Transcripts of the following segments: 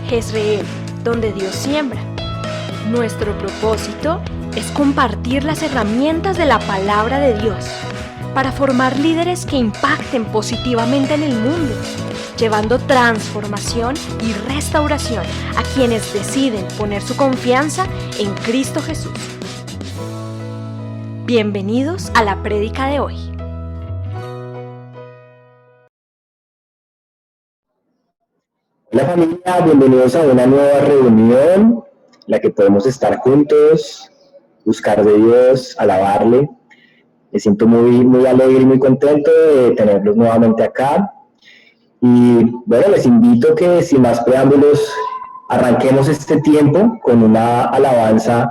Jezreel, donde Dios siembra. Nuestro propósito es compartir las herramientas de la palabra de Dios para formar líderes que impacten positivamente en el mundo, llevando transformación y restauración a quienes deciden poner su confianza en Cristo Jesús. Bienvenidos a la prédica de hoy. Hola familia, bienvenidos a una nueva reunión en la que podemos estar juntos, buscar de Dios, alabarle. Me siento muy alegre y muy contento de tenerlos nuevamente acá. Y bueno, les invito que sin más preámbulos arranquemos este tiempo con una alabanza,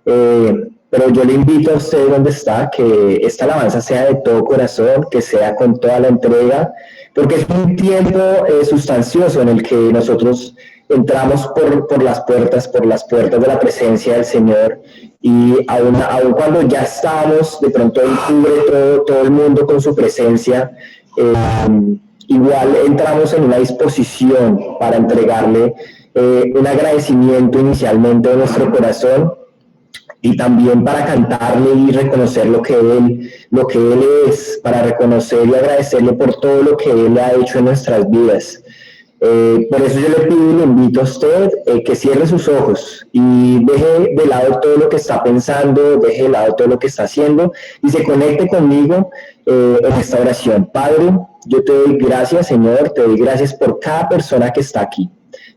pero yo le invito a usted donde está, que esta alabanza sea de todo corazón, que sea con toda la entrega, porque es un tiempo sustancioso en el que nosotros entramos por las puertas de la presencia del Señor, y aun cuando ya estamos, de pronto Él cubre todo el mundo con su presencia, igual entramos en una disposición para entregarle un agradecimiento inicialmente de nuestro corazón, y también para cantarle y reconocer lo que Él es, para reconocer y agradecerle por todo lo que Él ha hecho en nuestras vidas. Por eso yo le pido y le invito a usted que cierre sus ojos y deje de lado todo lo que está pensando, deje de lado todo lo que está haciendo y se conecte conmigo en esta oración. Padre, yo te doy gracias, Señor, te doy gracias por cada persona que está aquí,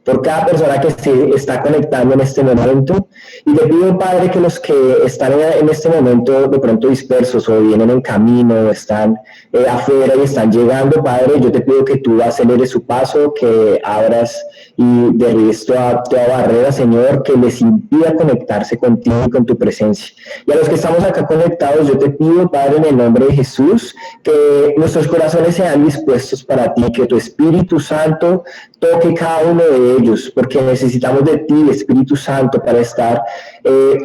por cada persona que se está conectando en este momento, y te pido, Padre, que los que están en este momento de pronto dispersos o vienen en camino o están afuera y están llegando, Padre, yo te pido que tú aceleres su paso, que abras y derribes toda barrera, Señor, que les impida conectarse contigo y con tu presencia. Y a los que estamos acá conectados, yo te pido, Padre, en el nombre de Jesús, que nuestros corazones sean dispuestos para ti, que tu Espíritu Santo toque cada uno de ellos, porque necesitamos de ti, Espíritu Santo, para estar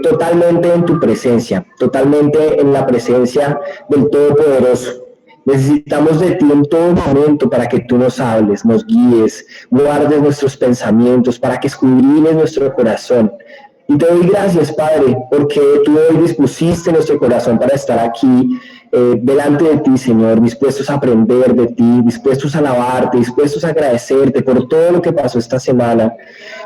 totalmente en tu presencia, totalmente en la presencia del Todopoderoso. Necesitamos de ti en todo momento para que tú nos hables, nos guíes, guardes nuestros pensamientos, para que escudriñes nuestro corazón. Y te doy gracias, Padre, porque tú hoy dispusiste nuestro corazón para estar aquí delante de ti, Señor, dispuestos a aprender de ti, dispuestos a alabarte, dispuestos a agradecerte por todo lo que pasó esta semana.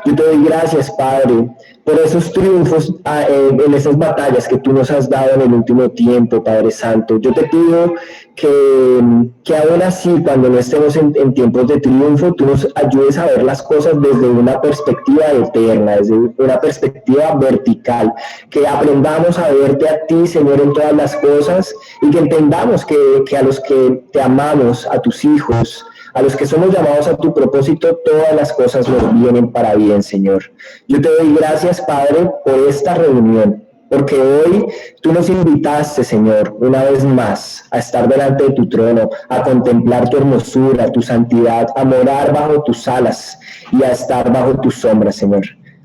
Yo te doy gracias, Padre, por esos triunfos en esas batallas que tú nos has dado en el último tiempo, Padre Santo. Yo te pido que aún así, cuando no estemos en tiempos de triunfo, tú nos ayudes a ver las cosas desde una perspectiva eterna, desde una perspectiva vertical, que aprendamos a verte a ti, Señor, en todas las cosas, y que entendamos que a los que te amamos, a tus hijos, a los que somos llamados a tu propósito, todas las cosas nos vienen para bien, Señor. Yo te doy gracias, Padre, por esta reunión, porque hoy tú nos invitaste, Señor, una vez más a estar delante de tu trono, a contemplar tu hermosura, tu santidad, a morar bajo tus alas y a estar bajo tus sombras, Señor.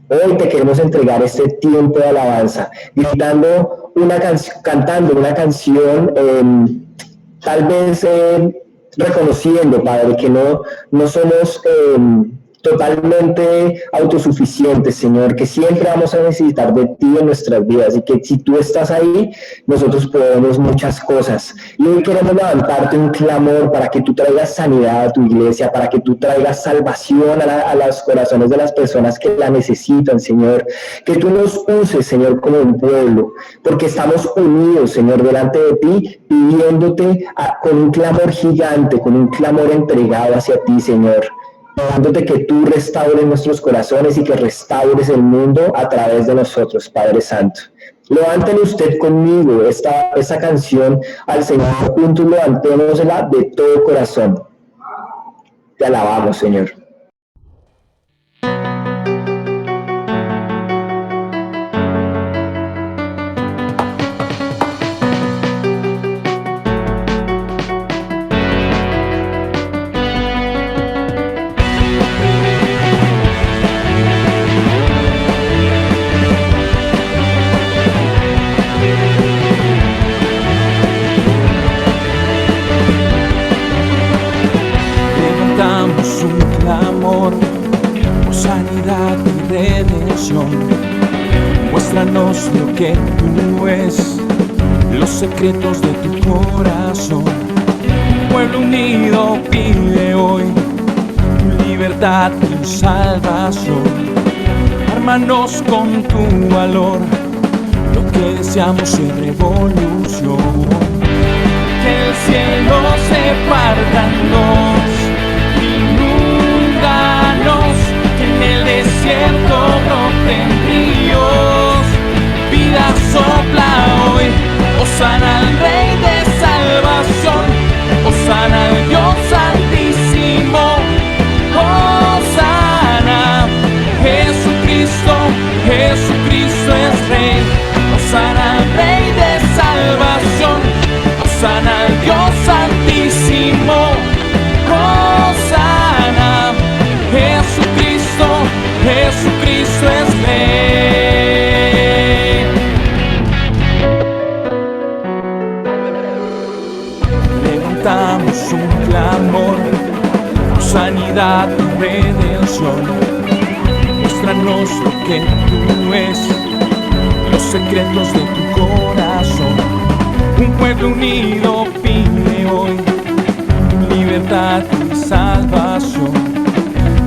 Hoy te queremos entregar este tiempo de alabanza, cantando una canción, tal vez reconociendo, Padre, que no somos totalmente autosuficientes, Señor, que siempre vamos a necesitar de ti en nuestras vidas, y que si tú estás ahí, nosotros podemos muchas cosas. Y hoy queremos levantarte un clamor para que tú traigas sanidad a tu iglesia, para que tú traigas salvación a los corazones de las personas que la necesitan, Señor. Que tú nos uses, Señor, como un pueblo, porque estamos unidos, Señor, delante de ti, pidiéndote con un clamor gigante, con un clamor entregado hacia ti, Señor, pidiéndote que tú restaures nuestros corazones y que restaures el mundo a través de nosotros, Padre Santo. Levántale usted conmigo esta canción al Señor, juntos levantémosla de todo corazón. Te alabamos, Señor. sanidad y redención. Muéstranos lo que tú es, los secretos de tu corazón. Pueblo unido pide hoy tu libertad y salvación. Ármanos con tu valor, lo que deseamos es revolución. Que el cielo se parta en dos, inúndanos, que en el desierto broten ríos. Vida sopla hoy, hosana al Rey de salvación, hosana al Dios Santísimo, hosana. Jesucristo, Jesucristo es Rey, hosana al Rey de salvación, hosana al Dios Santísimo, hosana. Jesucristo, Jesucristo es Rey. Levantamos un clamor, tu sanidad, tu redención. Muéstranos lo que tú es, los secretos de tu corazón. Un pueblo unido pide hoy libertad y salvación.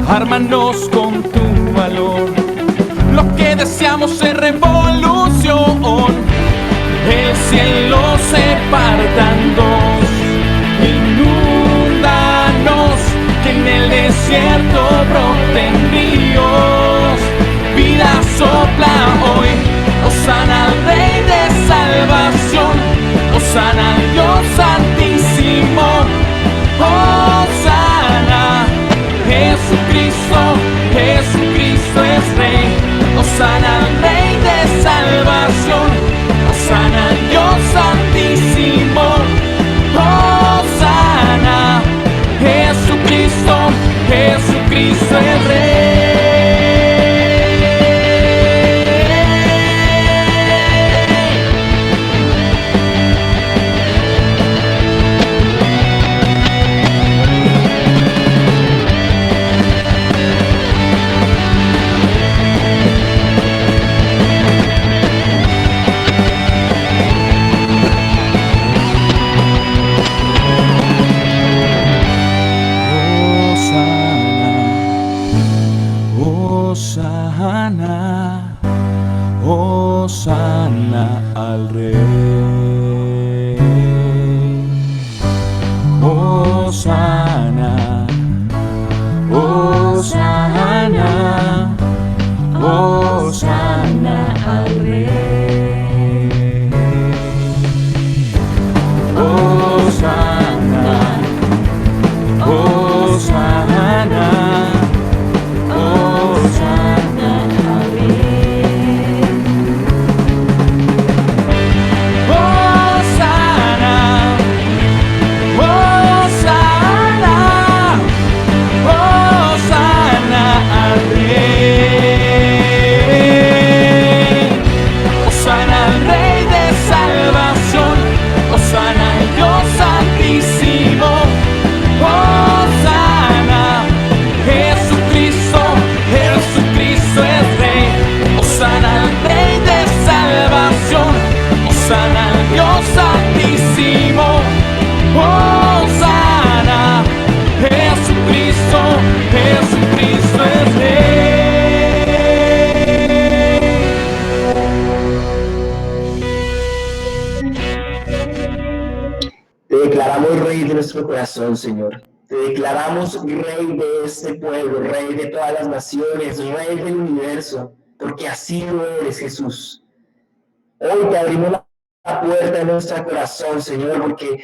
Ármanos con tu valor, lo que deseamos es revolución. El cielo se parta en dos, inúndanos, que en el desierto broten ríos. Vida sopla hoy, hosana al Rey de salvación, hosana al Dios Santísimo, hosana. Jesucristo, Jesucristo es Rey, hosana al Rey de salvación, hosana al Dios Santísimo, hosana. Jesucristo, Jesucristo es Rey. Hosana, hosana al Rey. Hosana, hosana, hosana al Rey. Hosana, hosana. Nuestro corazón, Señor. Te declaramos Rey de este pueblo, Rey de todas las naciones, Rey del universo, porque así lo eres, Jesús. Hoy te abrimos la puerta de nuestro corazón, Señor, porque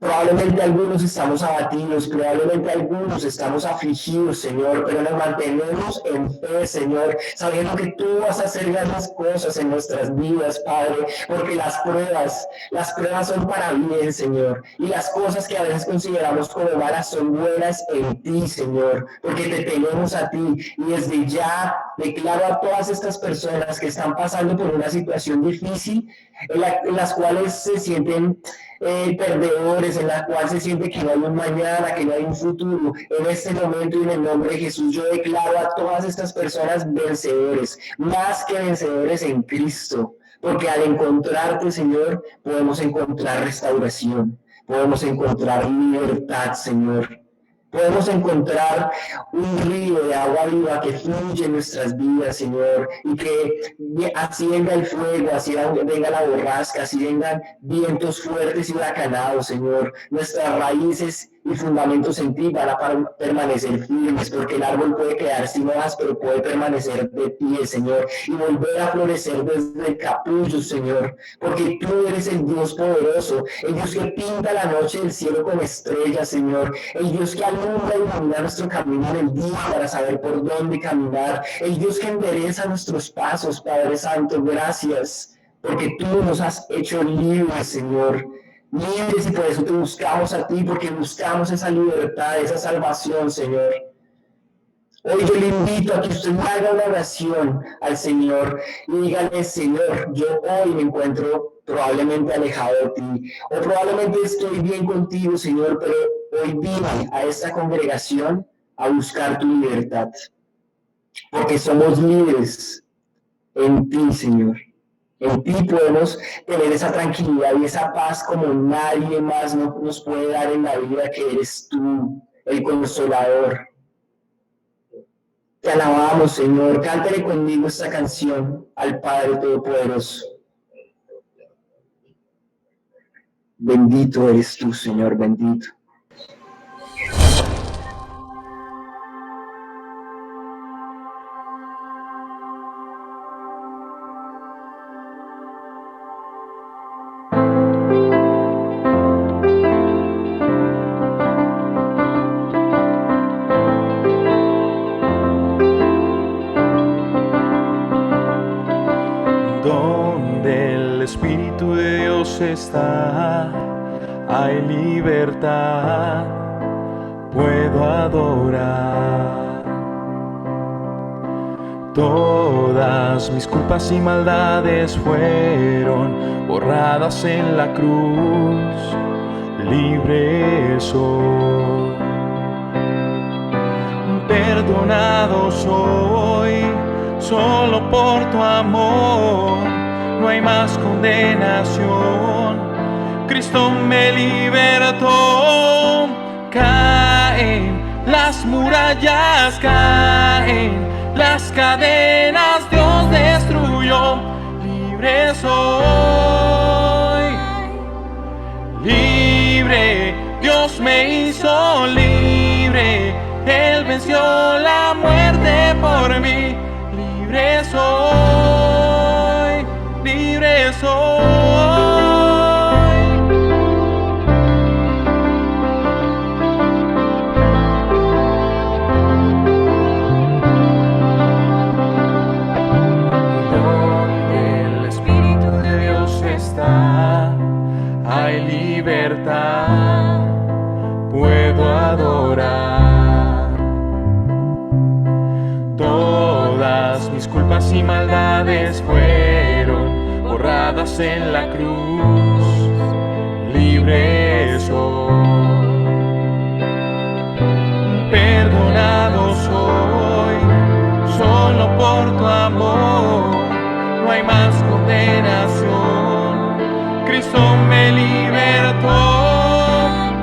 probablemente algunos estamos abatidos, probablemente algunos estamos afligidos, Señor, pero nos mantenemos en fe, Señor, sabiendo que tú vas a hacer grandes cosas en nuestras vidas, Padre, porque las pruebas son para bien, Señor, y las cosas que a veces consideramos como malas son buenas en ti, Señor, porque te tenemos a ti, y desde ya declaro a todas estas personas que están pasando por una situación difícil, en las cuales se sienten perdedores, en la cual se siente que no hay un mañana, que no hay un futuro. En este momento y en el nombre de Jesús yo declaro a todas estas personas vencedores, más que vencedores en Cristo, porque al encontrarte, Señor, podemos encontrar restauración, podemos encontrar libertad, Señor. Podemos encontrar un río de agua viva que fluye en nuestras vidas, Señor, y que así venga el fuego, así venga la borrasca, así vengan vientos fuertes y huracanados, Señor. Nuestras raíces y fundamentos en ti van a permanecer firmes, porque el árbol puede quedar sin hojas, pero puede permanecer de pie, Señor, y volver a florecer desde el capullo, Señor, porque tú eres el Dios poderoso, el Dios que pinta la noche del cielo con estrellas, Señor, el Dios que alumbra y ilumina nuestro camino en el día para saber por dónde caminar, el Dios que endereza nuestros pasos, Padre Santo. Gracias, porque tú nos has hecho libres, Señor, libres, y por eso te buscamos a ti, porque buscamos esa libertad, esa salvación, Señor. Hoy yo le invito a que usted haga una oración al Señor y dígale: Señor, yo hoy me encuentro probablemente alejado de ti, o probablemente estoy bien contigo, Señor, pero hoy vine a esta congregación a buscar tu libertad, porque somos libres en ti, Señor. En ti podemos tener esa tranquilidad y esa paz como nadie más nos puede dar en la vida, que eres tú, el Consolador. Te alabamos, Señor. Cántale conmigo esta canción al Padre Todopoderoso. Bendito eres tú, Señor, bendito. Donde el Espíritu de Dios está, hay libertad, puedo adorar. Todas mis culpas y maldades fueron borradas en la cruz, libre soy. Perdonado soy, solo por tu amor, no hay más condenación. Cristo me libertó, caen las murallas, caen las cadenas, Dios destruyó, libre soy, libre, Dios me hizo libre, Él venció la muerte por mí, libre soy, libre soy. Hay libertad, puedo adorar. Todas mis culpas y maldades fueron borradas en la cruz, libre soy. Perdonado soy, solo por tu amor, no hay más condenación. Cristo me libertó,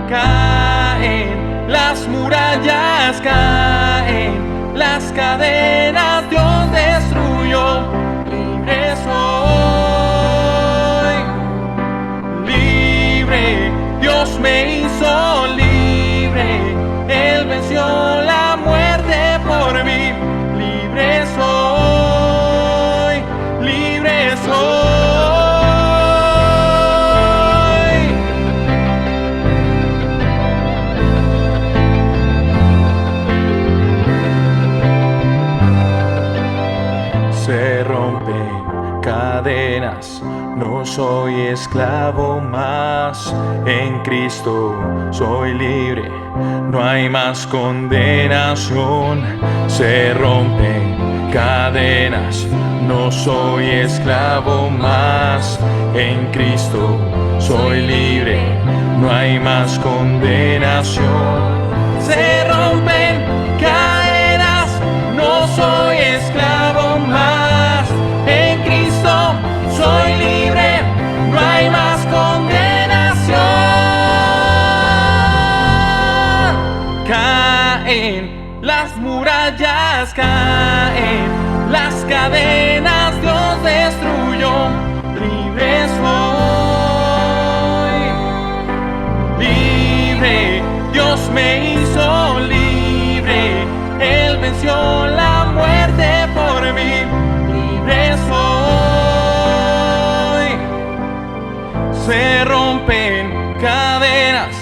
caen las murallas, caen las cadenas, Dios destruyó, libre soy, libre, Dios me hizo libre, Él venció la muerte por mí, libre soy, libre soy. Se rompen cadenas, no soy esclavo más, en Cristo soy libre, no hay más condenación. Se rompen cadenas, no soy esclavo más. En Cristo soy libre, no hay más condenación. Se rompen cadenas, no soy esclavo más. En Cristo soy libre, no hay más condenación. Caen las murallas, caen las cadenas, Dios destruyó, libre soy. Libre, Dios me hizo libre, Él venció la muerte por mí, libre soy. Se rompen cadenas,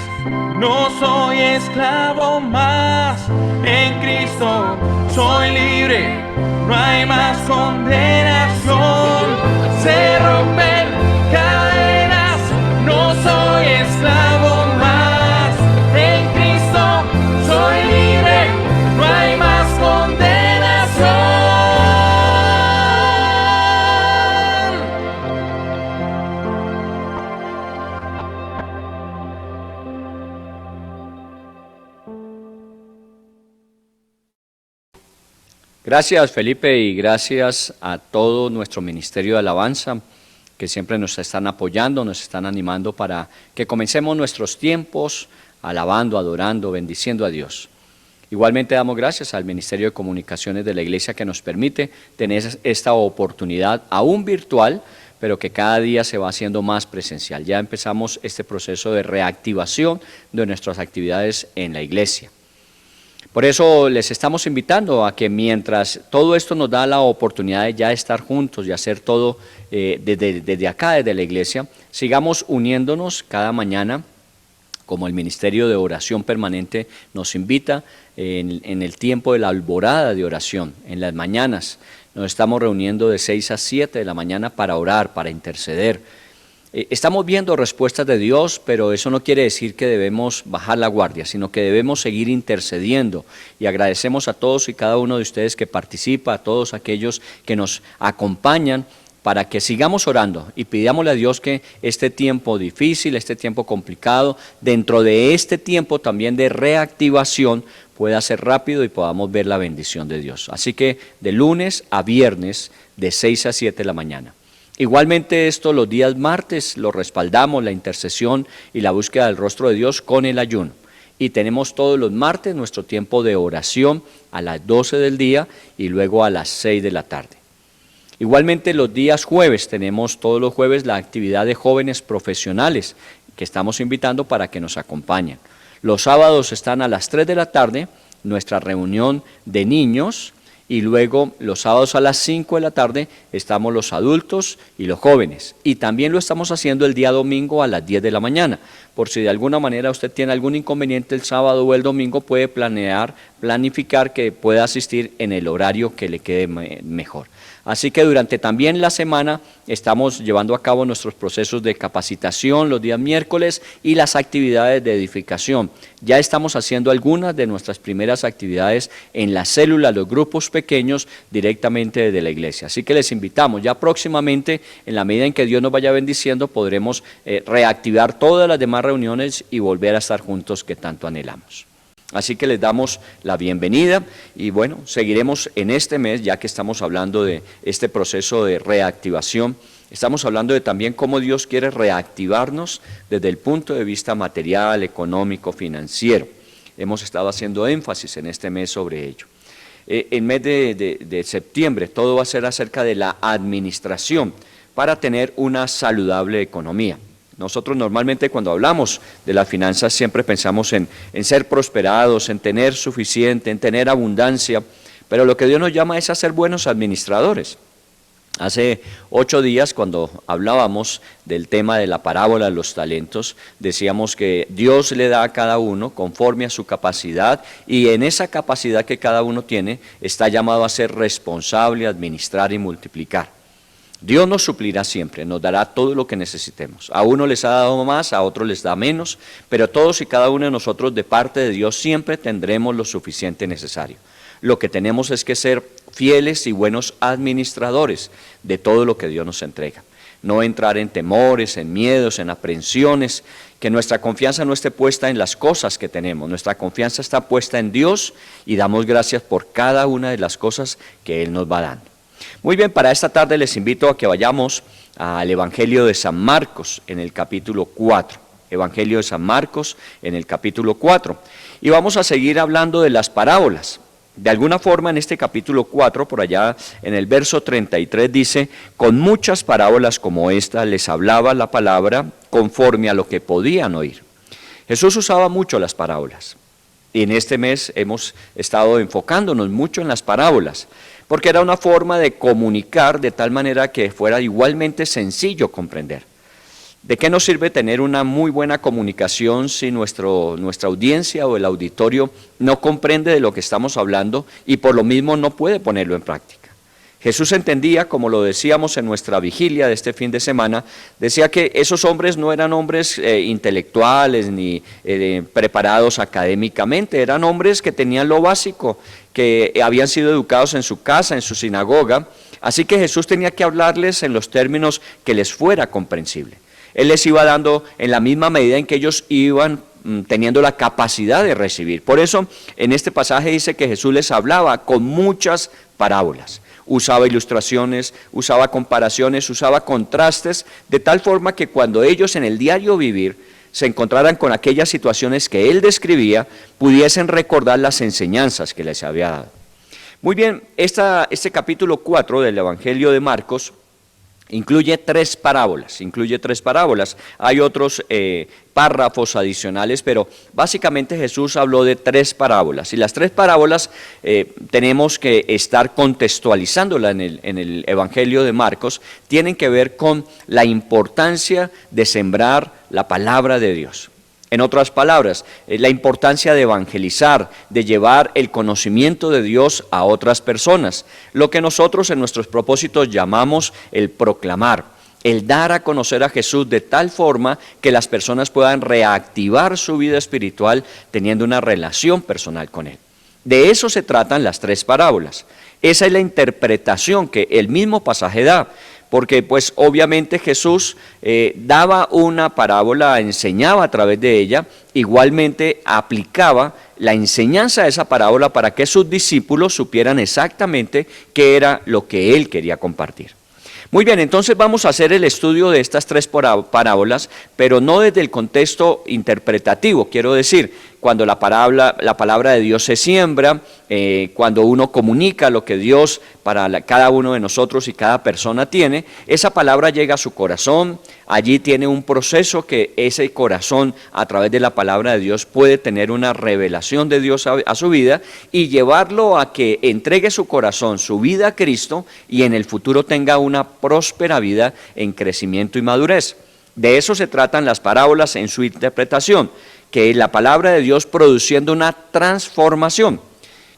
no soy esclavo más. En Cristo soy libre, no hay más condenación. Se rompen cadenas, no soy esclavo más. En Cristo soy libre, no hay más condenación. Gracias, Felipe, y gracias a todo nuestro Ministerio de Alabanza que siempre nos están apoyando, nos están animando para que comencemos nuestros tiempos alabando, adorando, bendiciendo a Dios. Igualmente damos gracias al Ministerio de Comunicaciones de la Iglesia que nos permite tener esta oportunidad aún virtual, pero que cada día se va haciendo más presencial. Ya empezamos este proceso de reactivación de nuestras actividades en la Iglesia. Por eso les estamos invitando a que mientras todo esto nos da la oportunidad de ya estar juntos y hacer todo desde acá, desde la iglesia, sigamos uniéndonos cada mañana, como el Ministerio de Oración Permanente nos invita en el tiempo de la alborada de oración, en las mañanas. Nos estamos reuniendo de 6 a 7 de la mañana para orar, para interceder. Estamos viendo respuestas de Dios, pero eso no quiere decir que debemos bajar la guardia, sino que debemos seguir intercediendo. Y agradecemos a todos y cada uno de ustedes que participa, a todos aquellos que nos acompañan, para que sigamos orando y pidámosle a Dios que este tiempo difícil, este tiempo complicado, dentro de este tiempo también de reactivación, pueda ser rápido y podamos ver la bendición de Dios. Así que de lunes a viernes, de 6 a 7 de la mañana. Igualmente esto los días martes lo respaldamos, la intercesión y la búsqueda del rostro de Dios con el ayuno. Y tenemos todos los martes nuestro tiempo de oración a las 12 del día y luego a las 6 de la tarde. Igualmente los días jueves tenemos todos los jueves la actividad de jóvenes profesionales que estamos invitando para que nos acompañen. Los sábados están a las 3 de la tarde nuestra reunión de niños. Y luego los sábados a las 5 de la tarde estamos los adultos y los jóvenes. Y también lo estamos haciendo el día domingo a las 10 de la mañana. Por si de alguna manera usted tiene algún inconveniente el sábado o el domingo, puede planificar que pueda asistir en el horario que le quede mejor. Así que durante también la semana estamos llevando a cabo nuestros procesos de capacitación los días miércoles y las actividades de edificación. Ya estamos haciendo algunas de nuestras primeras actividades en las células, los grupos pequeños, directamente desde la iglesia. Así que les invitamos, ya próximamente, en la medida en que Dios nos vaya bendiciendo, podremos reactivar todas las demás reuniones y volver a estar juntos que tanto anhelamos. Así que les damos la bienvenida y bueno, seguiremos en este mes, ya que estamos hablando de este proceso de reactivación. Estamos hablando de también cómo Dios quiere reactivarnos desde el punto de vista material, económico, financiero. Hemos estado haciendo énfasis en este mes sobre ello. En mes de septiembre todo va a ser acerca de la administración para tener una saludable economía. Nosotros normalmente cuando hablamos de las finanzas siempre pensamos en ser prosperados, en tener suficiente, en tener abundancia, pero lo que Dios nos llama es a ser buenos administradores. Hace 8 días cuando hablábamos del tema de la parábola de los talentos, decíamos que Dios le da a cada uno conforme a su capacidad y en esa capacidad que cada uno tiene está llamado a ser responsable, administrar y multiplicar. Dios nos suplirá siempre, nos dará todo lo que necesitemos. A uno les ha dado más, a otros les da menos, pero todos y cada uno de nosotros de parte de Dios siempre tendremos lo suficiente necesario. Lo que tenemos es que ser fieles y buenos administradores de todo lo que Dios nos entrega. No entrar en temores, en miedos, en aprensiones, que nuestra confianza no esté puesta en las cosas que tenemos, nuestra confianza está puesta en Dios y damos gracias por cada una de las cosas que Él nos va dando. Muy bien, para esta tarde les invito a que vayamos al Evangelio de San Marcos en el capítulo 4. Evangelio de San Marcos en el capítulo 4. Y vamos a seguir hablando de las parábolas. De alguna forma en este capítulo 4, por allá en el verso 33 dice, con muchas parábolas como esta les hablaba la palabra conforme a lo que podían oír. Jesús usaba mucho las parábolas y en este mes hemos estado enfocándonos mucho en las parábolas porque era una forma de comunicar de tal manera que fuera igualmente sencillo comprender. ¿De qué nos sirve tener una muy buena comunicación si nuestra audiencia o el auditorio no comprende de lo que estamos hablando y por lo mismo no puede ponerlo en práctica? Jesús entendía, como lo decíamos en nuestra vigilia de este fin de semana, decía que esos hombres no eran hombres intelectuales ni preparados académicamente, eran hombres que tenían lo básico, que habían sido educados en su casa, en su sinagoga, así que Jesús tenía que hablarles en los términos que les fuera comprensible. Él les iba dando en la misma medida en que ellos iban teniendo la capacidad de recibir. Por eso en este pasaje dice que Jesús les hablaba con muchas parábolas. Usaba ilustraciones, usaba comparaciones, usaba contrastes, de tal forma que cuando ellos en el diario vivir se encontraran con aquellas situaciones que Él describía, pudiesen recordar las enseñanzas que les había dado. Muy bien, este capítulo 4 del Evangelio de Marcos incluye tres parábolas. Hay otros párrafos adicionales, pero básicamente Jesús habló de tres parábolas. Y las tres parábolas tenemos que estar contextualizándolas en el Evangelio de Marcos. Tienen que ver con la importancia de sembrar la palabra de Dios. En otras palabras, la importancia de evangelizar, de llevar el conocimiento de Dios a otras personas, lo que nosotros en nuestros propósitos llamamos el proclamar, el dar a conocer a Jesús de tal forma que las personas puedan reactivar su vida espiritual teniendo una relación personal con Él. De eso se tratan las tres parábolas. Esa es la interpretación que el mismo pasaje da. Porque pues obviamente Jesús daba una parábola, enseñaba a través de ella, igualmente aplicaba la enseñanza de esa parábola para que sus discípulos supieran exactamente qué era lo que Él quería compartir. Muy bien, entonces vamos a hacer el estudio de estas tres parábolas, pero no desde el contexto interpretativo, quiero decir, cuando la palabra de Dios se siembra, cuando uno comunica lo que Dios para cada uno de nosotros y cada persona tiene, esa palabra llega a su corazón, allí tiene un proceso que ese corazón a través de la palabra de Dios puede tener una revelación de Dios a su vida y llevarlo a que entregue su corazón, su vida a Cristo y en el futuro tenga una próspera vida en crecimiento y madurez. De eso se tratan las parábolas en su interpretación, que es la palabra de Dios produciendo una transformación,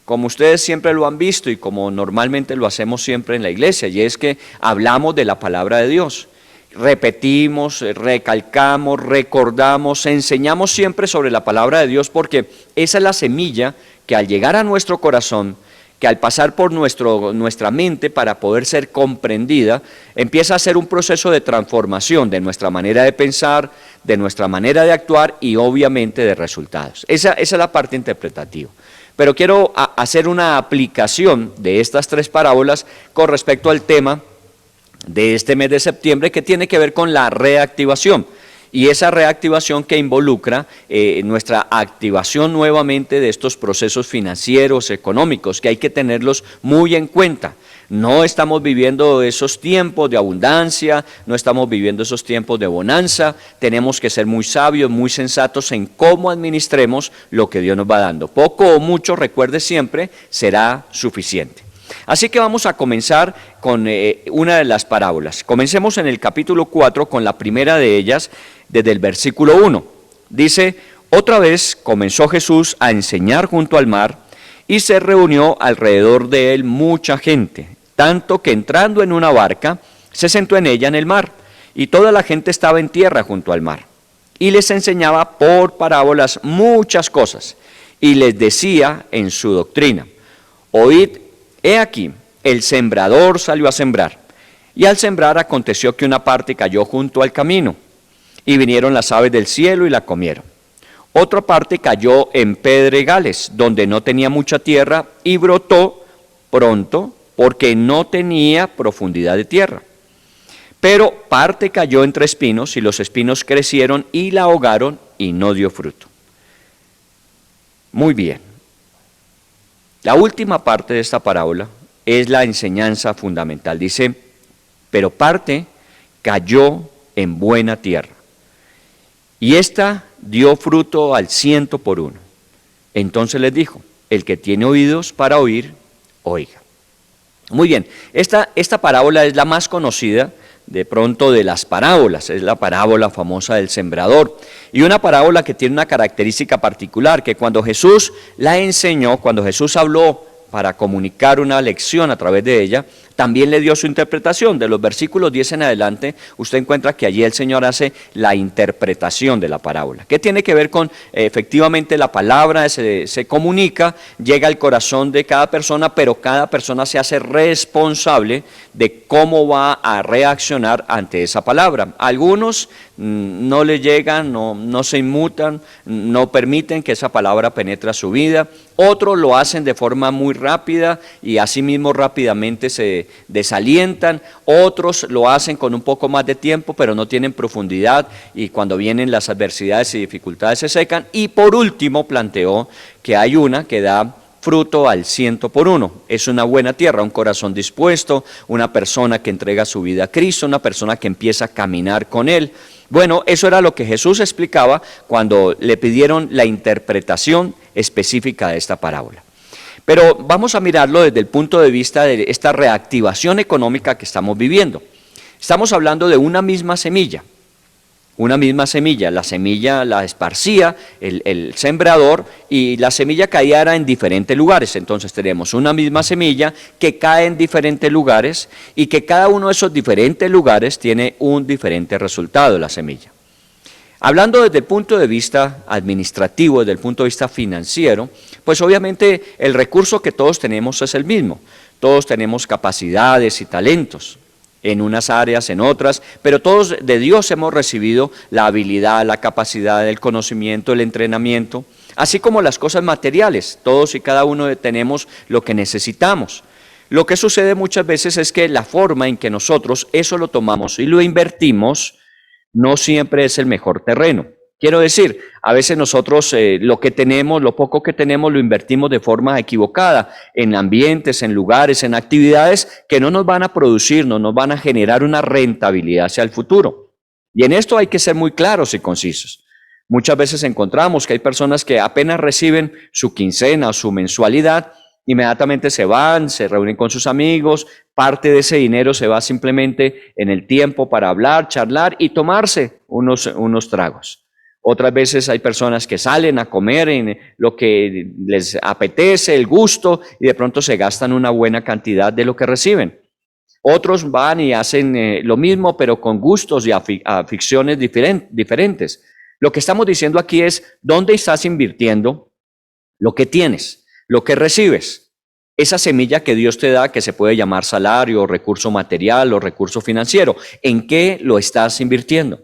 como ustedes siempre lo han visto y como normalmente lo hacemos siempre en la iglesia, y es que hablamos de la palabra de Dios, repetimos, recalcamos, recordamos, enseñamos siempre sobre la palabra de Dios porque esa es la semilla que al llegar a nuestro corazón, que al pasar por nuestra mente para poder ser comprendida, empieza a ser un proceso de transformación de nuestra manera de pensar, de nuestra manera de actuar y obviamente de resultados. Esa es la parte interpretativa. Pero quiero hacer una aplicación de estas tres parábolas con respecto al tema de este mes de septiembre que tiene que ver con la reactivación. Y esa reactivación que involucra nuestra activación nuevamente de estos procesos financieros, económicos, que hay que tenerlos muy en cuenta. No estamos viviendo esos tiempos de abundancia, no estamos viviendo esos tiempos de bonanza, tenemos que ser muy sabios, muy sensatos en cómo administremos lo que Dios nos va dando. Poco o mucho, recuerde siempre, será suficiente. Así que vamos a comenzar con una de las parábolas. Comencemos en el capítulo 4 con la primera de ellas, desde el versículo 1. Dice, otra vez comenzó Jesús a enseñar junto al mar y se reunió alrededor de él mucha gente, tanto que entrando en una barca, se sentó en ella en el mar, y toda la gente estaba en tierra junto al mar. Y les enseñaba por parábolas muchas cosas, y les decía en su doctrina, oíd, he aquí, el sembrador salió a sembrar. Y al sembrar aconteció que una parte cayó junto al camino, y vinieron las aves del cielo y la comieron. Otra parte cayó en pedregales, donde no tenía mucha tierra, y brotó pronto, porque no tenía profundidad de tierra. Pero parte cayó entre espinos, y los espinos crecieron y la ahogaron, y no dio fruto. Muy bien. La última parte de esta parábola es la enseñanza fundamental. Dice, pero parte cayó en buena tierra, y ésta dio fruto al 100 por 1. Entonces les dijo, el que tiene oídos para oír, oiga. Muy bien, esta parábola es la más conocida de pronto de las parábolas, es la parábola famosa del sembrador, y una parábola que tiene una característica particular, que cuando Jesús la enseñó, cuando Jesús habló para comunicar una lección a través de ella, también le dio su interpretación. De los versículos 10 en adelante, usted encuentra que allí el Señor hace la interpretación de la parábola. ¿Qué tiene que ver con efectivamente la palabra se comunica, llega al corazón de cada persona, pero cada persona se hace responsable de cómo va a reaccionar ante esa palabra? Algunos no le llegan, no se inmutan, no permiten que esa palabra penetre a su vida. Otros lo hacen de forma muy rápida y asimismo rápidamente se desalientan. Otros lo hacen con un poco más de tiempo, pero no tienen profundidad, y cuando vienen las adversidades y dificultades se secan. Y por último planteó que hay una que da fruto al 100 por 1. Es una buena tierra, un corazón dispuesto, una persona que entrega su vida a Cristo, una persona que empieza a caminar con Él. Bueno, eso era lo que Jesús explicaba cuando le pidieron la interpretación específica de esta parábola. Pero vamos a mirarlo desde el punto de vista de esta reactivación económica que estamos viviendo. Estamos hablando de una misma semilla, la semilla la esparcía el sembrador, y la semilla caía en diferentes lugares. Entonces tenemos una misma semilla que cae en diferentes lugares, y que cada uno de esos diferentes lugares tiene un diferente resultado, la semilla. Hablando desde el punto de vista administrativo, desde el punto de vista financiero, pues obviamente el recurso que todos tenemos es el mismo. Todos tenemos capacidades y talentos, en unas áreas, en otras, pero todos de Dios hemos recibido la habilidad, la capacidad, el conocimiento, el entrenamiento, así como las cosas materiales. Todos y cada uno tenemos lo que necesitamos. Lo que sucede muchas veces es que la forma en que nosotros eso lo tomamos y lo invertimos no siempre es el mejor terreno. Quiero decir, a veces nosotros lo que tenemos, lo poco que tenemos, lo invertimos de forma equivocada en ambientes, en lugares, en actividades que no nos van a producir, no nos van a generar una rentabilidad hacia el futuro. Y en esto hay que ser muy claros y concisos. Muchas veces encontramos que hay personas que apenas reciben su quincena o su mensualidad, inmediatamente se van, se reúnen con sus amigos, parte de ese dinero se va simplemente en el tiempo para hablar, charlar y tomarse unos tragos. Otras veces hay personas que salen a comer en lo que les apetece, el gusto, y de pronto se gastan una buena cantidad de lo que reciben. Otros van y hacen lo mismo, pero con gustos y aficiones diferentes. Lo que estamos diciendo aquí es, ¿dónde estás invirtiendo lo que tienes, lo que recibes? Esa semilla que Dios te da, que se puede llamar salario, recurso material o recurso financiero, ¿en qué lo estás invirtiendo?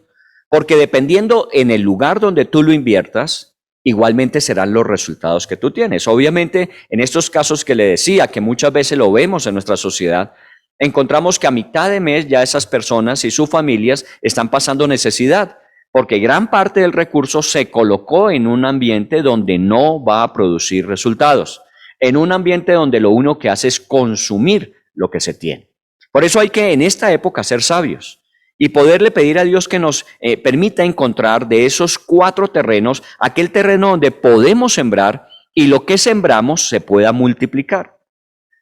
Porque dependiendo en el lugar donde tú lo inviertas, igualmente serán los resultados que tú tienes. Obviamente, en estos casos que le decía, que muchas veces lo vemos en nuestra sociedad, encontramos que a mitad de mes ya esas personas y sus familias están pasando necesidad, porque gran parte del recurso se colocó en un ambiente donde no va a producir resultados, en un ambiente donde lo único que hace es consumir lo que se tiene. Por eso hay que en esta época ser sabios y poderle pedir a Dios que nos permita encontrar de esos 4 terrenos aquel terreno donde podemos sembrar y lo que sembramos se pueda multiplicar.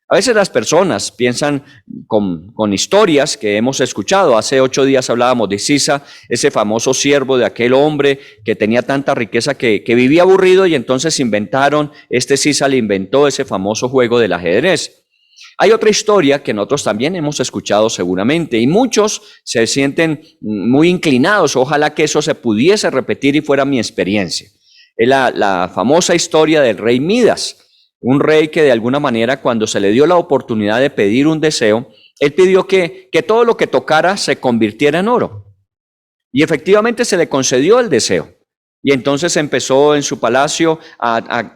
A veces las personas piensan con historias que hemos escuchado. Hace 8 días hablábamos de Sisa, ese famoso siervo de aquel hombre que tenía tanta riqueza que vivía aburrido, y entonces Sisa le inventó ese famoso juego del ajedrez. Hay otra historia que nosotros también hemos escuchado seguramente, y muchos se sienten muy inclinados. Ojalá que eso se pudiese repetir y fuera mi experiencia. Es la famosa historia del rey Midas. un rey que de alguna manera cuando se le dio la oportunidad de pedir un deseo, él pidió que todo lo que tocara se convirtiera en oro. Y efectivamente se le concedió el deseo. Y entonces empezó en su palacio a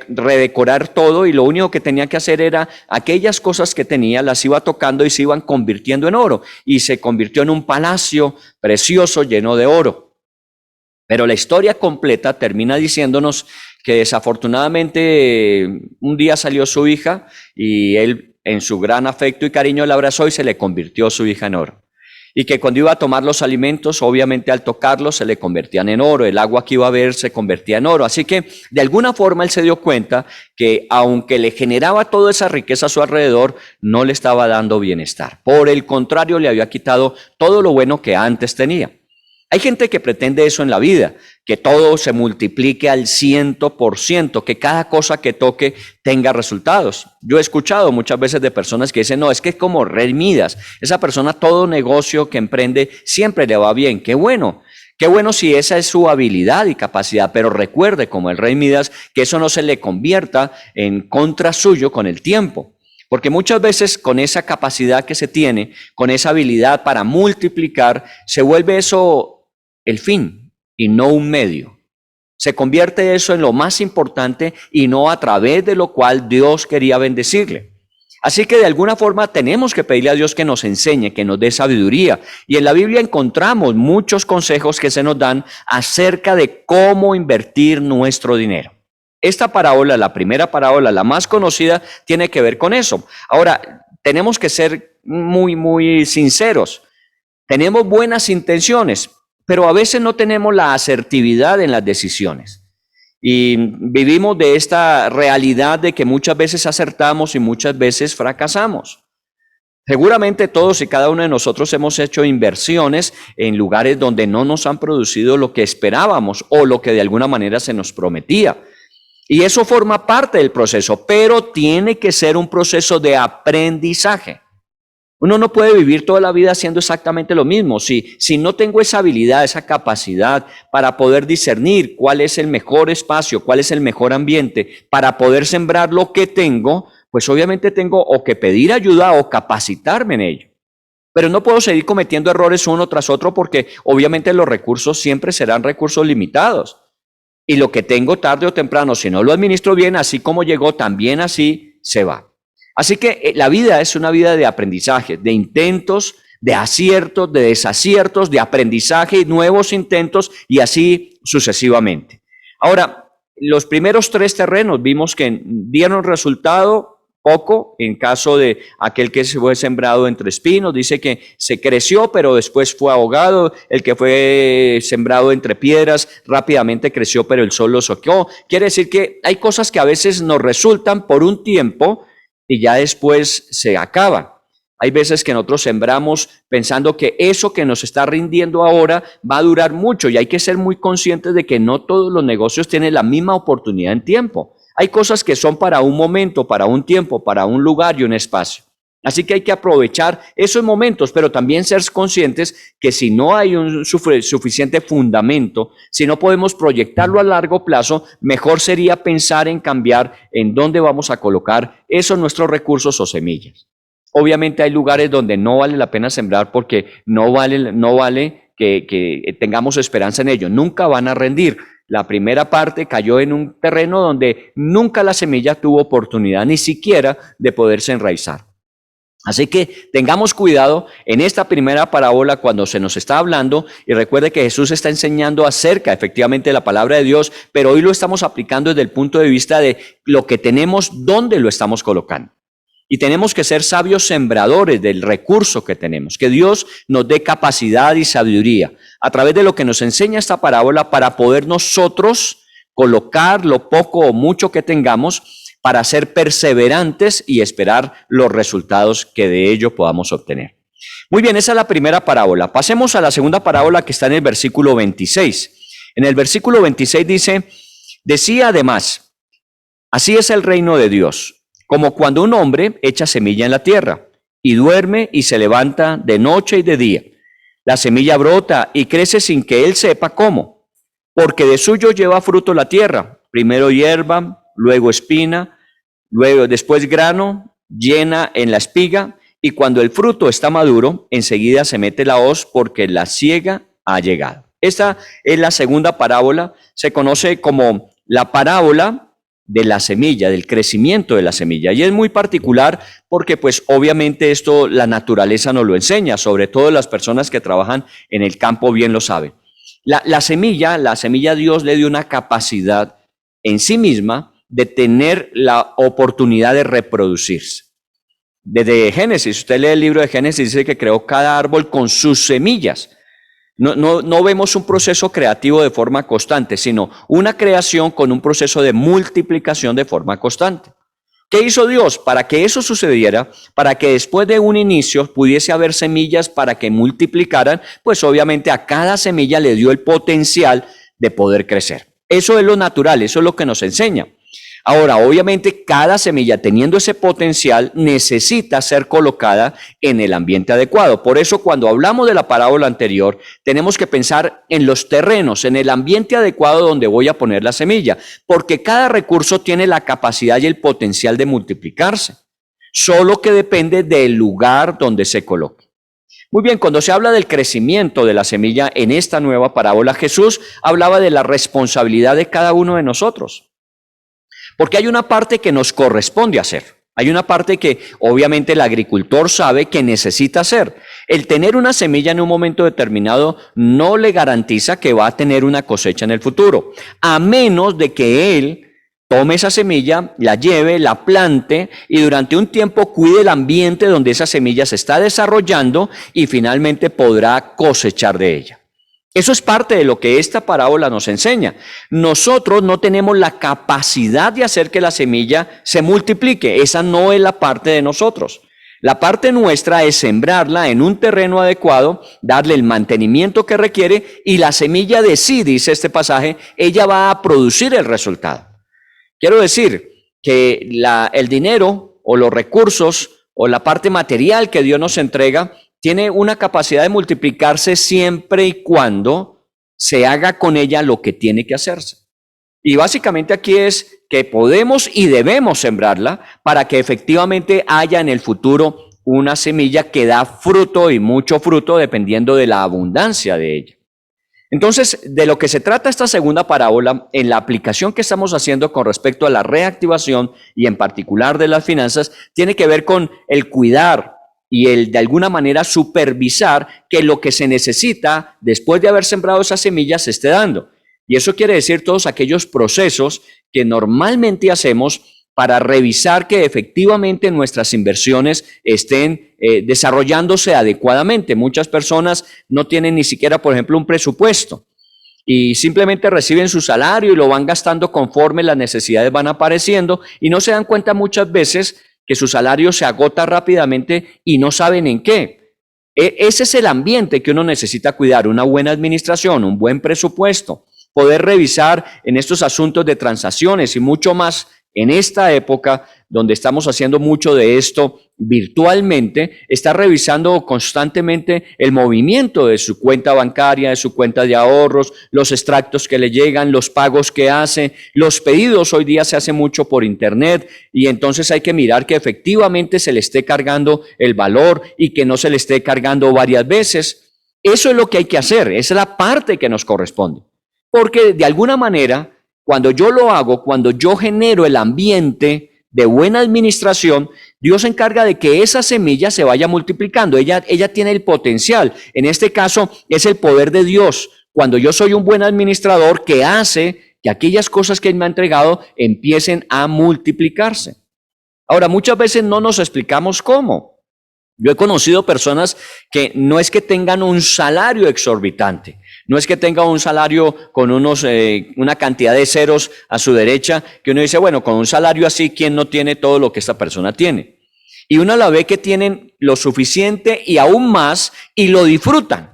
redecorar todo, y lo único que tenía que hacer era aquellas cosas que tenía, las iba tocando y se iban convirtiendo en oro. Y se convirtió en un palacio precioso lleno de oro. Pero la historia completa termina diciéndonos que desafortunadamente un día salió su hija y él en su gran afecto y cariño la abrazó y se le convirtió su hija en oro. Y que cuando iba a tomar los alimentos, obviamente al tocarlos se le convertían en oro, el agua que iba a beber se convertía en oro. Así que de alguna forma él se dio cuenta que aunque le generaba toda esa riqueza a su alrededor, no le estaba dando bienestar. Por el contrario, le había quitado todo lo bueno que antes tenía. Hay gente que pretende eso en la vida, que todo se multiplique al 100%, que cada cosa que toque tenga resultados. Yo he escuchado muchas veces de personas que dicen, no, es que es como Rey Midas, esa persona todo negocio que emprende siempre le va bien. Qué bueno si esa es su habilidad y capacidad, pero recuerde como el Rey Midas que eso no se le convierta en contra suyo con el tiempo. Porque muchas veces con esa capacidad que se tiene, con esa habilidad para multiplicar, se vuelve eso el fin y no un medio. Se convierte eso en lo más importante y no a través de lo cual Dios quería bendecirle. Así que de alguna forma tenemos que pedirle a Dios que nos enseñe, que nos dé sabiduría. Y en la Biblia encontramos muchos consejos que se nos dan acerca de cómo invertir nuestro dinero. Esta parábola, la primera parábola, la más conocida, tiene que ver con eso. Ahora, tenemos que ser muy sinceros. Tenemos buenas intenciones, pero a veces no tenemos la asertividad en las decisiones. Y vivimos de esta realidad de que muchas veces acertamos y muchas veces fracasamos. Seguramente todos y cada uno de nosotros hemos hecho inversiones en lugares donde no nos han producido lo que esperábamos o lo que de alguna manera se nos prometía. Y eso forma parte del proceso, pero tiene que ser un proceso de aprendizaje. Uno no puede vivir toda la vida haciendo exactamente lo mismo. Si no tengo esa habilidad, esa capacidad para poder discernir cuál es el mejor espacio, cuál es el mejor ambiente, para poder sembrar lo que tengo, pues obviamente tengo o que pedir ayuda o capacitarme en ello. Pero no puedo seguir cometiendo errores uno tras otro porque obviamente los recursos siempre serán recursos limitados. Y lo que tengo tarde o temprano, si no lo administro bien, así como llegó, también así se va. Así que la vida es una vida de aprendizaje, de intentos, de aciertos, de desaciertos, de aprendizaje y nuevos intentos y así sucesivamente. Ahora, los primeros 3 terrenos vimos que dieron resultado poco. En caso de aquel que se fue sembrado entre espinos, dice que se creció, pero después fue ahogado. El que fue sembrado entre piedras, rápidamente creció, pero el sol lo soqueó. Quiere decir que hay cosas que a veces nos resultan por un tiempo y ya después se acaban. Hay veces que nosotros sembramos pensando que eso que nos está rindiendo ahora va a durar mucho y hay que ser muy conscientes de que no todos los negocios tienen la misma oportunidad en tiempo. Hay cosas que son para un momento, para un tiempo, para un lugar y un espacio. Así que hay que aprovechar esos momentos, pero también ser conscientes que si no hay un suficiente fundamento, si no podemos proyectarlo a largo plazo, mejor sería pensar en cambiar en dónde vamos a colocar esos nuestros recursos o semillas. Obviamente hay lugares donde no vale la pena sembrar porque no vale que tengamos esperanza en ello. Nunca van a rendir. La primera parte cayó en un terreno donde nunca la semilla tuvo oportunidad ni siquiera de poderse enraizar. Así que tengamos cuidado en esta primera parábola cuando se nos está hablando y recuerde que Jesús está enseñando acerca efectivamente de la palabra de Dios, pero hoy lo estamos aplicando desde el punto de vista de lo que tenemos, dónde lo estamos colocando. Y tenemos que ser sabios sembradores del recurso que tenemos, que Dios nos dé capacidad y sabiduría a través de lo que nos enseña esta parábola para poder nosotros colocar lo poco o mucho que tengamos para ser perseverantes y esperar los resultados que de ello podamos obtener. Muy bien, esa es la primera parábola. Pasemos a la segunda parábola que está en el versículo 26. En el versículo 26 dice, decía además, así es el reino de Dios, como cuando un hombre echa semilla en la tierra y duerme y se levanta de noche y de día. La semilla brota y crece sin que él sepa cómo, porque de suyo lleva fruto la tierra, primero hierba, luego espina, luego después grano, llena en la espiga, y cuando el fruto está maduro, enseguida se mete la hoz porque la siega ha llegado. Esta es la segunda parábola, se conoce como la parábola de la semilla, del crecimiento de la semilla. Y es muy particular porque pues obviamente esto la naturaleza nos lo enseña, sobre todo las personas que trabajan en el campo bien lo saben. La semilla Dios le dio una capacidad en sí misma de tener la oportunidad de reproducirse. Desde Génesis, usted lee el libro de Génesis, dice que creó cada árbol con sus semillas. No vemos un proceso creativo de forma constante, sino una creación con un proceso de multiplicación de forma constante. ¿Qué hizo Dios? Para que eso sucediera, para que después de un inicio pudiese haber semillas para que multiplicaran, pues obviamente a cada semilla le dio el potencial de poder crecer. Eso es lo natural, eso es lo que nos enseña. Ahora, obviamente, cada semilla teniendo ese potencial necesita ser colocada en el ambiente adecuado. Por eso, cuando hablamos de la parábola anterior, tenemos que pensar en los terrenos, en el ambiente adecuado donde voy a poner la semilla, porque cada recurso tiene la capacidad y el potencial de multiplicarse, solo que depende del lugar donde se coloque. Muy bien, cuando se habla del crecimiento de la semilla en esta nueva parábola, Jesús hablaba de la responsabilidad de cada uno de nosotros. Porque hay una parte que nos corresponde hacer. Hay una parte que obviamente el agricultor sabe que necesita hacer. El tener una semilla en un momento determinado no le garantiza que va a tener una cosecha en el futuro, a menos de que él tome esa semilla, la lleve, la plante y durante un tiempo cuide el ambiente donde esa semilla se está desarrollando y finalmente podrá cosechar de ella. Eso es parte de lo que esta parábola nos enseña. Nosotros no tenemos la capacidad de hacer que la semilla se multiplique. Esa no es la parte de nosotros. La parte nuestra es sembrarla en un terreno adecuado, darle el mantenimiento que requiere y la semilla de sí, dice este pasaje, ella va a producir el resultado. Quiero decir que el dinero o los recursos o la parte material que Dios nos entrega tiene una capacidad de multiplicarse siempre y cuando se haga con ella lo que tiene que hacerse. Y básicamente aquí es que podemos y debemos sembrarla para que efectivamente haya en el futuro una semilla que da fruto y mucho fruto dependiendo de la abundancia de ella. Entonces, de lo que se trata esta segunda parábola, en la aplicación que estamos haciendo con respecto a la reactivación y en particular de las finanzas, tiene que ver con el cuidar y el de alguna manera supervisar que lo que se necesita después de haber sembrado esas semillas se esté dando. Y eso quiere decir todos aquellos procesos que normalmente hacemos para revisar que efectivamente nuestras inversiones estén desarrollándose adecuadamente. Muchas personas no tienen ni siquiera, por ejemplo, un presupuesto y simplemente reciben su salario y lo van gastando conforme las necesidades van apareciendo y no se dan cuenta muchas veces que su salario se agota rápidamente y no saben en qué. Ese es el ambiente que uno necesita cuidar, una buena administración, un buen presupuesto, poder revisar en estos asuntos de transacciones y mucho más en esta época donde estamos haciendo mucho de esto virtualmente, está revisando constantemente el movimiento de su cuenta bancaria, de su cuenta de ahorros, los extractos que le llegan, los pagos que hace, los pedidos hoy día se hace mucho por internet y entonces hay que mirar que efectivamente se le esté cargando el valor y que no se le esté cargando varias veces. Eso es lo que hay que hacer, esa es la parte que nos corresponde. Porque de alguna manera, cuando yo lo hago, cuando yo genero el ambiente de buena administración, Dios se encarga de que esa semilla se vaya multiplicando. Ella tiene el potencial. En este caso, es el poder de Dios. Cuando yo soy un buen administrador que hace que aquellas cosas que Él me ha entregado empiecen a multiplicarse. Ahora, muchas veces no nos explicamos cómo. Yo he conocido personas que no es que tengan un salario exorbitante, no es que tenga un salario con una cantidad de ceros a su derecha, que uno dice, bueno, con un salario así, ¿quién no tiene todo lo que esta persona tiene? Y uno la ve que tienen lo suficiente y aún más y lo disfrutan.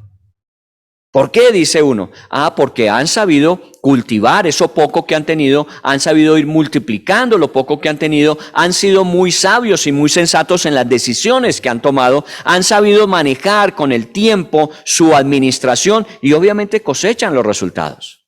¿Por qué? Dice uno. Porque han sabido cultivar eso poco que han tenido, han sabido ir multiplicando lo poco que han tenido, han sido muy sabios y muy sensatos en las decisiones que han tomado, han sabido manejar con el tiempo su administración y obviamente cosechan los resultados.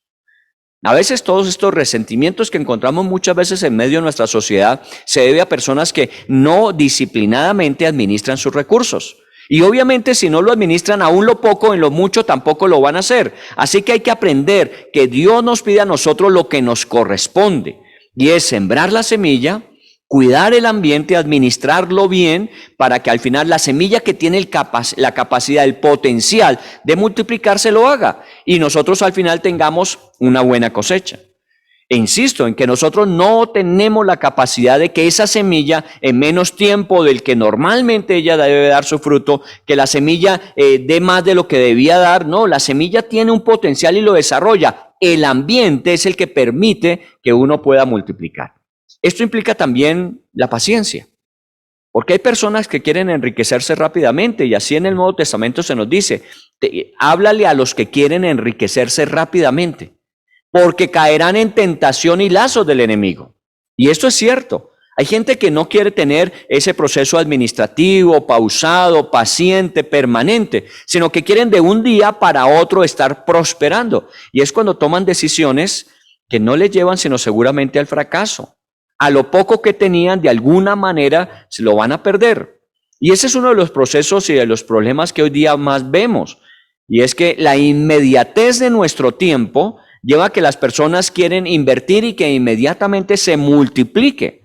A veces todos estos resentimientos que encontramos muchas veces en medio de nuestra sociedad se debe a personas que no disciplinadamente administran sus recursos. Y obviamente si no lo administran aún lo poco, en lo mucho tampoco lo van a hacer. Así que hay que aprender que Dios nos pide a nosotros lo que nos corresponde. Y es sembrar la semilla, cuidar el ambiente, administrarlo bien, para que al final la semilla que tiene la capacidad, el potencial de multiplicarse lo haga. Y nosotros al final tengamos una buena cosecha. E insisto en que nosotros no tenemos la capacidad de que esa semilla en menos tiempo del que normalmente ella debe dar su fruto, que la semilla dé más de lo que debía dar. No, la semilla tiene un potencial y lo desarrolla. El ambiente es el que permite que uno pueda multiplicar. Esto implica también la paciencia, porque hay personas que quieren enriquecerse rápidamente y así en el Nuevo Testamento se nos dice, háblale a los que quieren enriquecerse rápidamente, porque caerán en tentación y lazos del enemigo. Y esto es cierto. Hay gente que no quiere tener ese proceso administrativo, pausado, paciente, permanente, sino que quieren de un día para otro estar prosperando. Y es cuando toman decisiones que no les llevan sino seguramente al fracaso. A lo poco que tenían, de alguna manera, se lo van a perder. Y ese es uno de los procesos y de los problemas que hoy día más vemos. Y es que la inmediatez de nuestro tiempo lleva a que las personas quieren invertir y que inmediatamente se multiplique.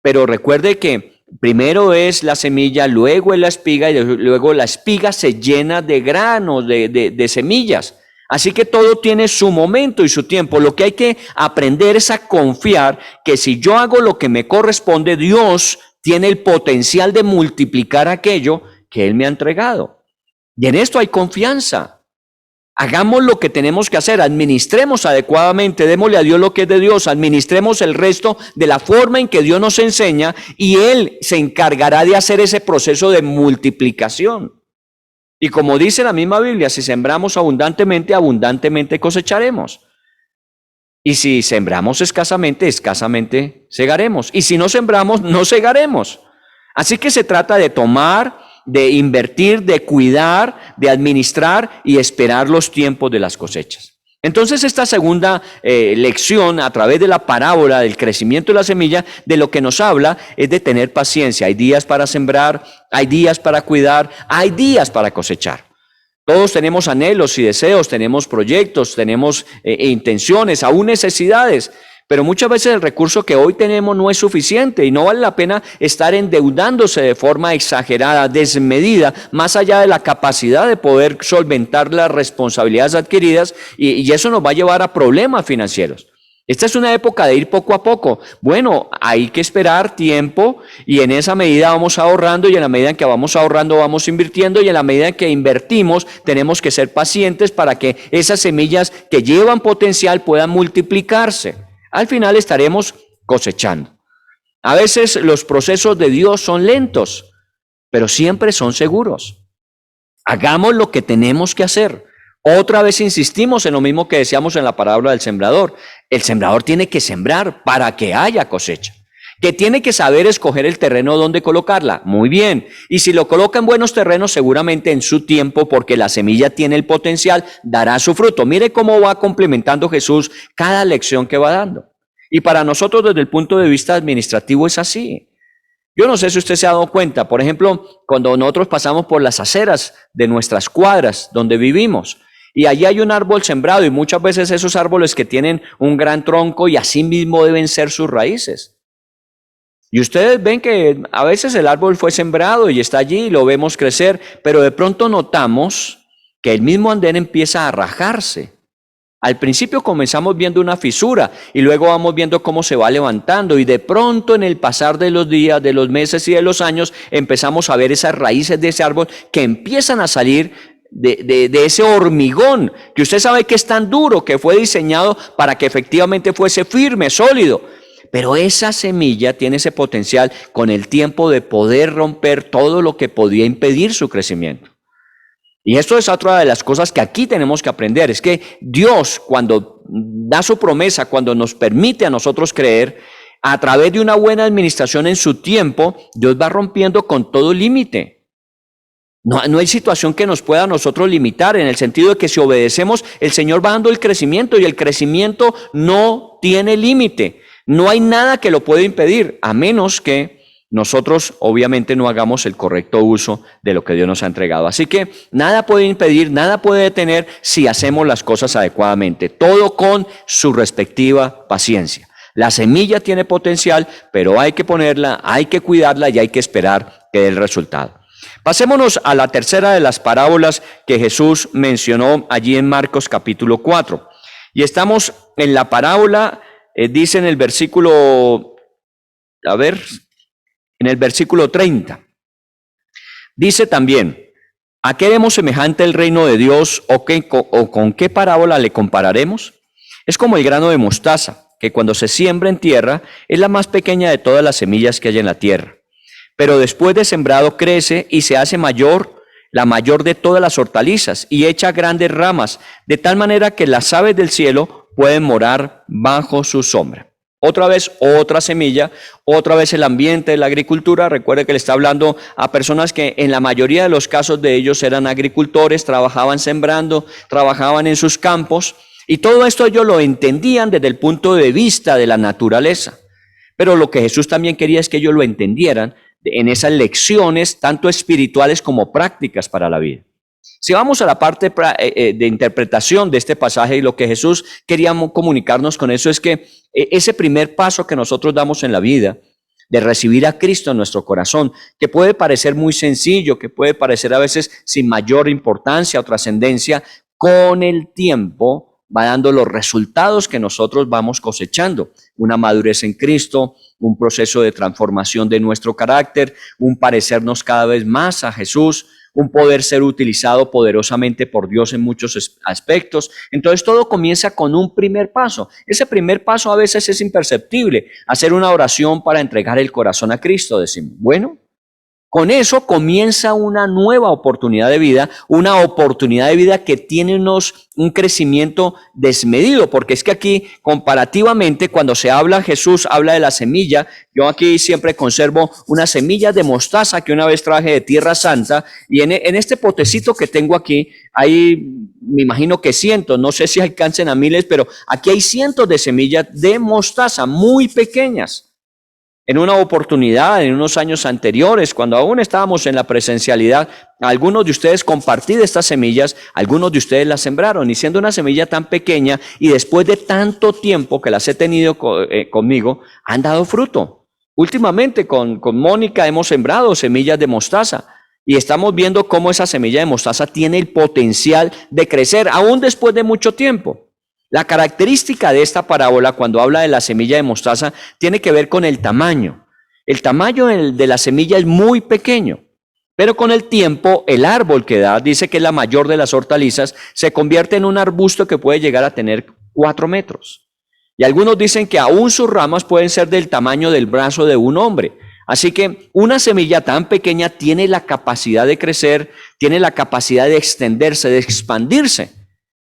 Pero recuerde que primero es la semilla, luego es la espiga y luego la espiga se llena de granos, de semillas. Así que todo tiene su momento y su tiempo. Lo que hay que aprender es a confiar que si yo hago lo que me corresponde, Dios tiene el potencial de multiplicar aquello que Él me ha entregado. Y en esto hay confianza. Hagamos lo que tenemos que hacer, administremos adecuadamente, démosle a Dios lo que es de Dios, administremos el resto de la forma en que Dios nos enseña y Él se encargará de hacer ese proceso de multiplicación. Y como dice la misma Biblia, si sembramos abundantemente, abundantemente cosecharemos. Y si sembramos escasamente, escasamente segaremos. Y si no sembramos, no segaremos. Así que se trata de tomar, de invertir, de cuidar, de administrar y esperar los tiempos de las cosechas. Entonces esta segunda lección a través de la parábola del crecimiento de la semilla, de lo que nos habla es de tener paciencia. Hay días para sembrar, hay días para cuidar, hay días para cosechar. Todos tenemos anhelos y deseos, tenemos proyectos, tenemos intenciones, aún necesidades. Pero muchas veces el recurso que hoy tenemos no es suficiente y no vale la pena estar endeudándose de forma exagerada, desmedida, más allá de la capacidad de poder solventar las responsabilidades adquiridas y eso nos va a llevar a problemas financieros. Esta es una época de ir poco a poco. Bueno, hay que esperar tiempo y en esa medida vamos ahorrando y en la medida en que vamos ahorrando vamos invirtiendo y en la medida en que invertimos tenemos que ser pacientes para que esas semillas que llevan potencial puedan multiplicarse. Al final estaremos cosechando. A veces los procesos de Dios son lentos, pero siempre son seguros. Hagamos lo que tenemos que hacer. Otra vez insistimos en lo mismo que decíamos en la parábola del sembrador. El sembrador tiene que sembrar para que haya cosecha. Que tiene que saber escoger el terreno donde colocarla. Muy bien. Y si lo coloca en buenos terrenos, seguramente en su tiempo, porque la semilla tiene el potencial, dará su fruto. Mire cómo va complementando Jesús cada lección que va dando. Y para nosotros desde el punto de vista administrativo es así. Yo no sé si usted se ha dado cuenta, por ejemplo, cuando nosotros pasamos por las aceras de nuestras cuadras donde vivimos, y allí hay un árbol sembrado y muchas veces esos árboles que tienen un gran tronco y así mismo deben ser sus raíces. Y ustedes ven que a veces el árbol fue sembrado y está allí y lo vemos crecer, pero de pronto notamos que el mismo andén empieza a rajarse. Al principio comenzamos viendo una fisura y luego vamos viendo cómo se va levantando y de pronto en el pasar de los días, de los meses y de los años empezamos a ver esas raíces de ese árbol que empiezan a salir de ese hormigón que usted sabe que es tan duro, que fue diseñado para que efectivamente fuese firme, sólido. Pero esa semilla tiene ese potencial con el tiempo de poder romper todo lo que podía impedir su crecimiento. Y esto es otra de las cosas que aquí tenemos que aprender, es que Dios cuando da su promesa, cuando nos permite a nosotros creer, a través de una buena administración en su tiempo, Dios va rompiendo con todo límite. No hay situación que nos pueda a nosotros limitar, en el sentido de que si obedecemos, el Señor va dando el crecimiento y el crecimiento no tiene límite. No hay nada que lo pueda impedir, a menos que nosotros obviamente no hagamos el correcto uso de lo que Dios nos ha entregado. Así que nada puede impedir, nada puede detener si hacemos las cosas adecuadamente. Todo con su respectiva paciencia. La semilla tiene potencial, pero hay que ponerla, hay que cuidarla y hay que esperar que dé el resultado. Pasémonos a la tercera de las parábolas que Jesús mencionó allí en Marcos capítulo 4. Y estamos en la parábola, dice en el versículo, en el versículo 30. Dice también, ¿a qué haremos semejante el reino de Dios o con qué parábola le compararemos? Es como el grano de mostaza, que cuando se siembra en tierra es la más pequeña de todas las semillas que hay en la tierra. Pero después de sembrado crece y se hace mayor, la mayor de todas las hortalizas, y echa grandes ramas, de tal manera que las aves del cielo pueden morar bajo su sombra. Otra vez, otra semilla, otra vez el ambiente de la agricultura. Recuerde que le está hablando a personas que en la mayoría de los casos de ellos eran agricultores, trabajaban sembrando, trabajaban en sus campos, y todo esto ellos lo entendían desde el punto de vista de la naturaleza. Pero lo que Jesús también quería es que ellos lo entendieran en esas lecciones, tanto espirituales como prácticas para la vida. Si vamos a la parte de interpretación de este pasaje, y lo que Jesús quería comunicarnos con eso es que ese primer paso que nosotros damos en la vida, de recibir a Cristo en nuestro corazón, que puede parecer muy sencillo, que puede parecer a veces sin mayor importancia o trascendencia, con el tiempo va dando los resultados que nosotros vamos cosechando. Una madurez en Cristo, un proceso de transformación de nuestro carácter, un parecernos cada vez más a Jesús, un poder ser utilizado poderosamente por Dios en muchos aspectos. Entonces todo comienza con un primer paso. Ese primer paso a veces es imperceptible. Hacer una oración para entregar el corazón a Cristo. Decimos, bueno, con eso comienza una nueva oportunidad de vida, una oportunidad de vida que tiene un crecimiento desmedido, porque es que aquí comparativamente cuando se habla, Jesús habla de la semilla. Yo aquí siempre conservo una semilla de mostaza que una vez traje de Tierra Santa, y en este potecito que tengo aquí, hay, me imagino que cientos, no sé si alcancen a miles, pero aquí hay cientos de semillas de mostaza muy pequeñas. En una oportunidad, en unos años anteriores, cuando aún estábamos en la presencialidad, algunos de ustedes compartí de estas semillas, algunos de ustedes las sembraron, y siendo una semilla tan pequeña y después de tanto tiempo que las he tenido conmigo, han dado fruto. Últimamente con Mónica hemos sembrado semillas de mostaza y estamos viendo cómo esa semilla de mostaza tiene el potencial de crecer aún después de mucho tiempo. La característica de esta parábola, cuando habla de la semilla de mostaza, tiene que ver con el tamaño. El tamaño de la semilla es muy pequeño, pero con el tiempo el árbol que da, dice que es la mayor de las hortalizas, se convierte en un arbusto que puede llegar a tener 4 metros. Y algunos dicen que aún sus ramas pueden ser del tamaño del brazo de un hombre. Así que una semilla tan pequeña tiene la capacidad de crecer, tiene la capacidad de extenderse, de expandirse.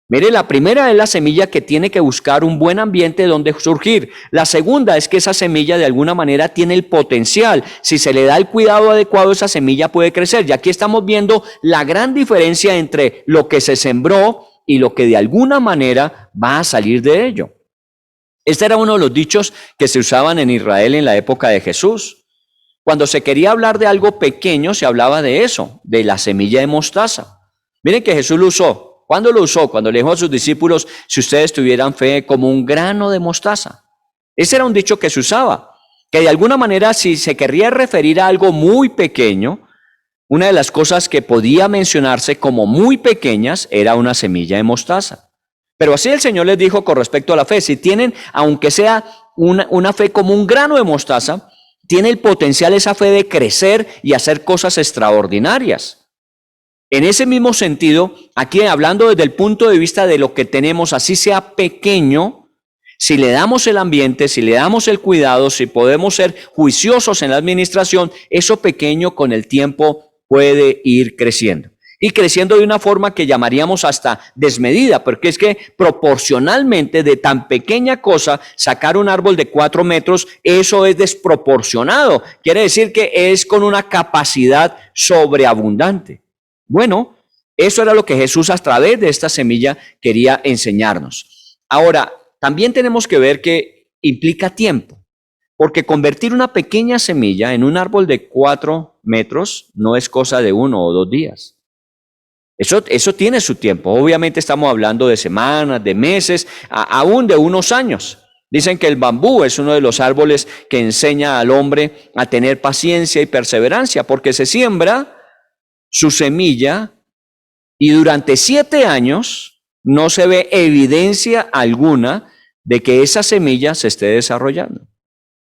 Mire, la primera es la semilla que tiene que buscar un buen ambiente donde surgir. La segunda es que esa semilla de alguna manera tiene el potencial. Si se le da el cuidado adecuado, esa semilla puede crecer. Y aquí estamos viendo la gran diferencia entre lo que se sembró y lo que de alguna manera va a salir de ello. Este era uno de los dichos que se usaban en Israel en la época de Jesús. Cuando se quería hablar de algo pequeño, se hablaba de eso, de la semilla de mostaza. Miren que Jesús lo usó. ¿Cuándo lo usó? Cuando le dijo a sus discípulos, si ustedes tuvieran fe como un grano de mostaza. Ese era un dicho que se usaba, que de alguna manera si se querría referir a algo muy pequeño, una de las cosas que podía mencionarse como muy pequeñas era una semilla de mostaza. Pero así el Señor les dijo con respecto a la fe, si tienen, aunque sea una fe como un grano de mostaza, tiene el potencial esa fe de crecer y hacer cosas extraordinarias. En ese mismo sentido, aquí hablando desde el punto de vista de lo que tenemos, así sea pequeño, si le damos el ambiente, si le damos el cuidado, si podemos ser juiciosos en la administración, eso pequeño con el tiempo puede ir creciendo. Y creciendo de una forma que llamaríamos hasta desmedida, porque es que proporcionalmente de tan pequeña cosa, sacar un árbol de 4 metros, eso es desproporcionado. Quiere decir que es con una capacidad sobreabundante. Bueno, eso era lo que Jesús a través de esta semilla quería enseñarnos. Ahora, también tenemos que ver que implica tiempo, porque convertir una pequeña semilla en un árbol de 4 metros no es cosa de 1 o 2 días. Eso tiene su tiempo. Obviamente estamos hablando de semanas, de meses, aún de unos años. Dicen que el bambú es uno de los árboles que enseña al hombre a tener paciencia y perseverancia, porque se siembra su semilla y durante 7 años no se ve evidencia alguna de que esa semilla se esté desarrollando.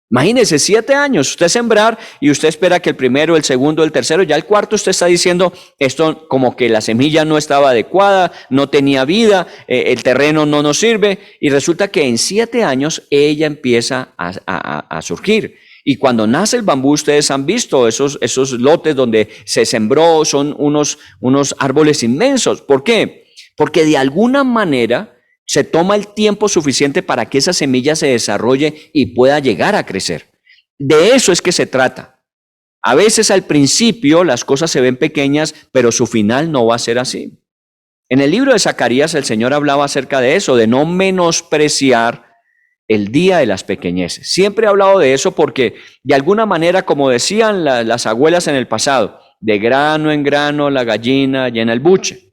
Imagínese 7 años, usted sembrar y usted espera que el primero, el segundo, el tercero, ya el cuarto usted está diciendo esto como que la semilla no estaba adecuada, no tenía vida, el terreno no nos sirve, y resulta que en 7 años ella empieza a surgir. Y cuando nace el bambú, ustedes han visto esos lotes donde se sembró, son unos árboles inmensos. ¿Por qué? Porque de alguna manera se toma el tiempo suficiente para que esa semilla se desarrolle y pueda llegar a crecer. De eso es que se trata. A veces al principio las cosas se ven pequeñas, pero su final no va a ser así. En el libro de Zacarías el Señor hablaba acerca de eso, de no menospreciar el día de las pequeñeces. Siempre he hablado de eso porque de alguna manera, como decían las abuelas en el pasado, de grano en grano la gallina llena el buche.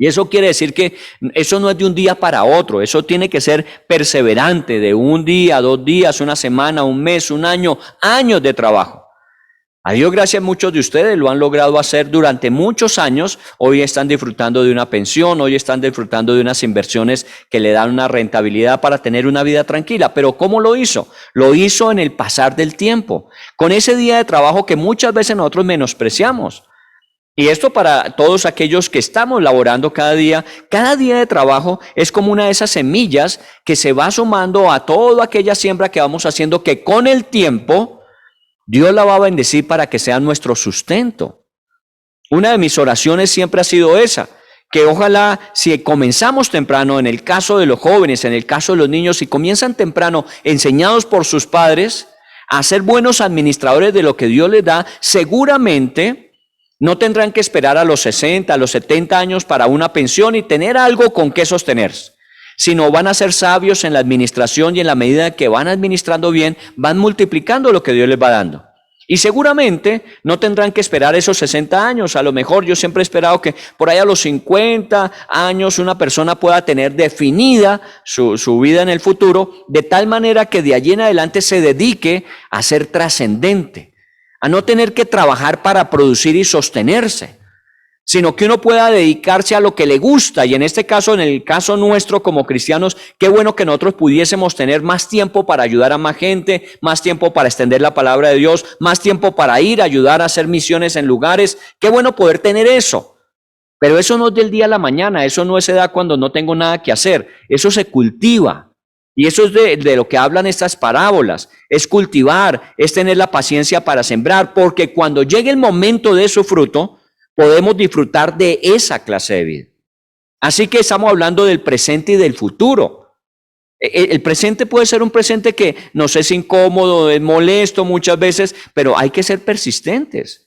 Y eso quiere decir que eso no es de un día para otro, eso tiene que ser perseverante, de 1 día, 2 días, 1 semana, 1 mes, 1 año, años de trabajo. A Dios gracias, muchos de ustedes lo han logrado hacer durante muchos años. Hoy están disfrutando de una pensión, hoy están disfrutando de unas inversiones que le dan una rentabilidad para tener una vida tranquila. Pero ¿cómo lo hizo? Lo hizo en el pasar del tiempo, con ese día de trabajo que muchas veces nosotros menospreciamos. Y esto para todos aquellos que estamos laborando cada día de trabajo es como una de esas semillas que se va sumando a toda aquella siembra que vamos haciendo, que con el tiempo Dios la va a bendecir para que sea nuestro sustento. Una de mis oraciones siempre ha sido esa, que ojalá si comenzamos temprano, en el caso de los jóvenes, en el caso de los niños, si comienzan temprano enseñados por sus padres a ser buenos administradores de lo que Dios les da, seguramente no tendrán que esperar a los 60, a los 70 años para una pensión y tener algo con qué sostenerse, sino van a ser sabios en la administración y en la medida que van administrando bien, van multiplicando lo que Dios les va dando. Y seguramente no tendrán que esperar esos 60 años. A lo mejor yo siempre he esperado que por ahí a los 50 años una persona pueda tener definida su vida en el futuro, de tal manera que de allí en adelante se dedique a ser trascendente, a no tener que trabajar para producir y sostenerse, sino que uno pueda dedicarse a lo que le gusta. Y en este caso, en el caso nuestro como cristianos, qué bueno que nosotros pudiésemos tener más tiempo para ayudar a más gente, más tiempo para extender la palabra de Dios, más tiempo para ir a ayudar a hacer misiones en lugares. Qué bueno poder tener eso. Pero eso no es del día a la mañana, eso no se da cuando no tengo nada que hacer, eso se cultiva. Y eso es de lo que hablan estas parábolas, es cultivar, es tener la paciencia para sembrar, porque cuando llegue el momento de su fruto, podemos disfrutar de esa clase de vida. Así que estamos hablando del presente y del futuro. El presente puede ser un presente que nos es incómodo, es molesto muchas veces, pero hay que ser persistentes.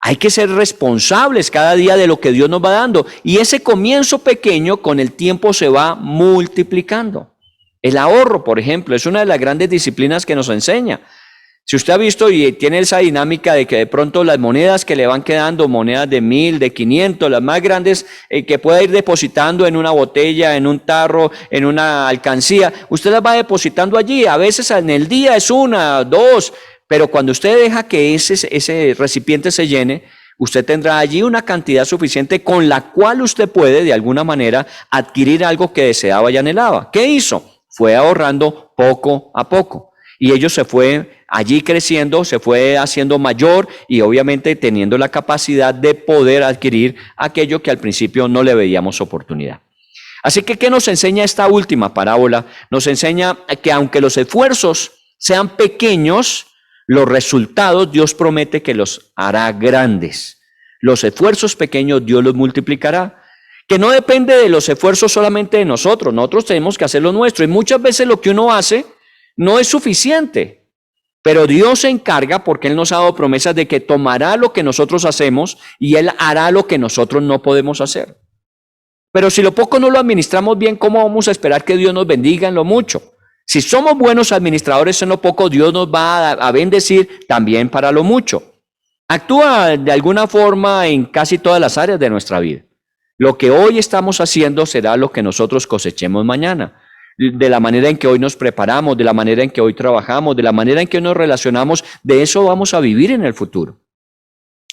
Hay que ser responsables cada día de lo que Dios nos va dando. Y ese comienzo pequeño con el tiempo se va multiplicando. El ahorro, por ejemplo, es una de las grandes disciplinas que nos enseña. Si usted ha visto y tiene esa dinámica de que de pronto las monedas que le van quedando, monedas de 1,000, de 500, las más grandes, que pueda ir depositando en una botella, en un tarro, en una alcancía, usted las va depositando allí. A veces en el día es 1, 2, pero cuando usted deja que ese recipiente se llene, usted tendrá allí una cantidad suficiente con la cual usted puede de alguna manera adquirir algo que deseaba y anhelaba. ¿Qué hizo? Fue ahorrando poco a poco y ello se fue allí creciendo, se fue haciendo mayor y obviamente teniendo la capacidad de poder adquirir aquello que al principio no le veíamos oportunidad. Así que, ¿qué nos enseña esta última parábola? Nos enseña que aunque los esfuerzos sean pequeños, los resultados Dios promete que los hará grandes. Los esfuerzos pequeños Dios los multiplicará. Que no depende de los esfuerzos solamente de nosotros tenemos que hacer lo nuestro. Y muchas veces lo que uno hace no es suficiente. Pero Dios se encarga porque Él nos ha dado promesas de que tomará lo que nosotros hacemos y Él hará lo que nosotros no podemos hacer. Pero si lo poco no lo administramos bien, ¿cómo vamos a esperar que Dios nos bendiga en lo mucho? Si somos buenos administradores en lo poco, Dios nos va a bendecir también para lo mucho. Actúa de alguna forma en casi todas las áreas de nuestra vida. Lo que hoy estamos haciendo será lo que nosotros cosechemos mañana. De la manera en que hoy nos preparamos, de la manera en que hoy trabajamos, de la manera en que hoy nos relacionamos, de eso vamos a vivir en el futuro.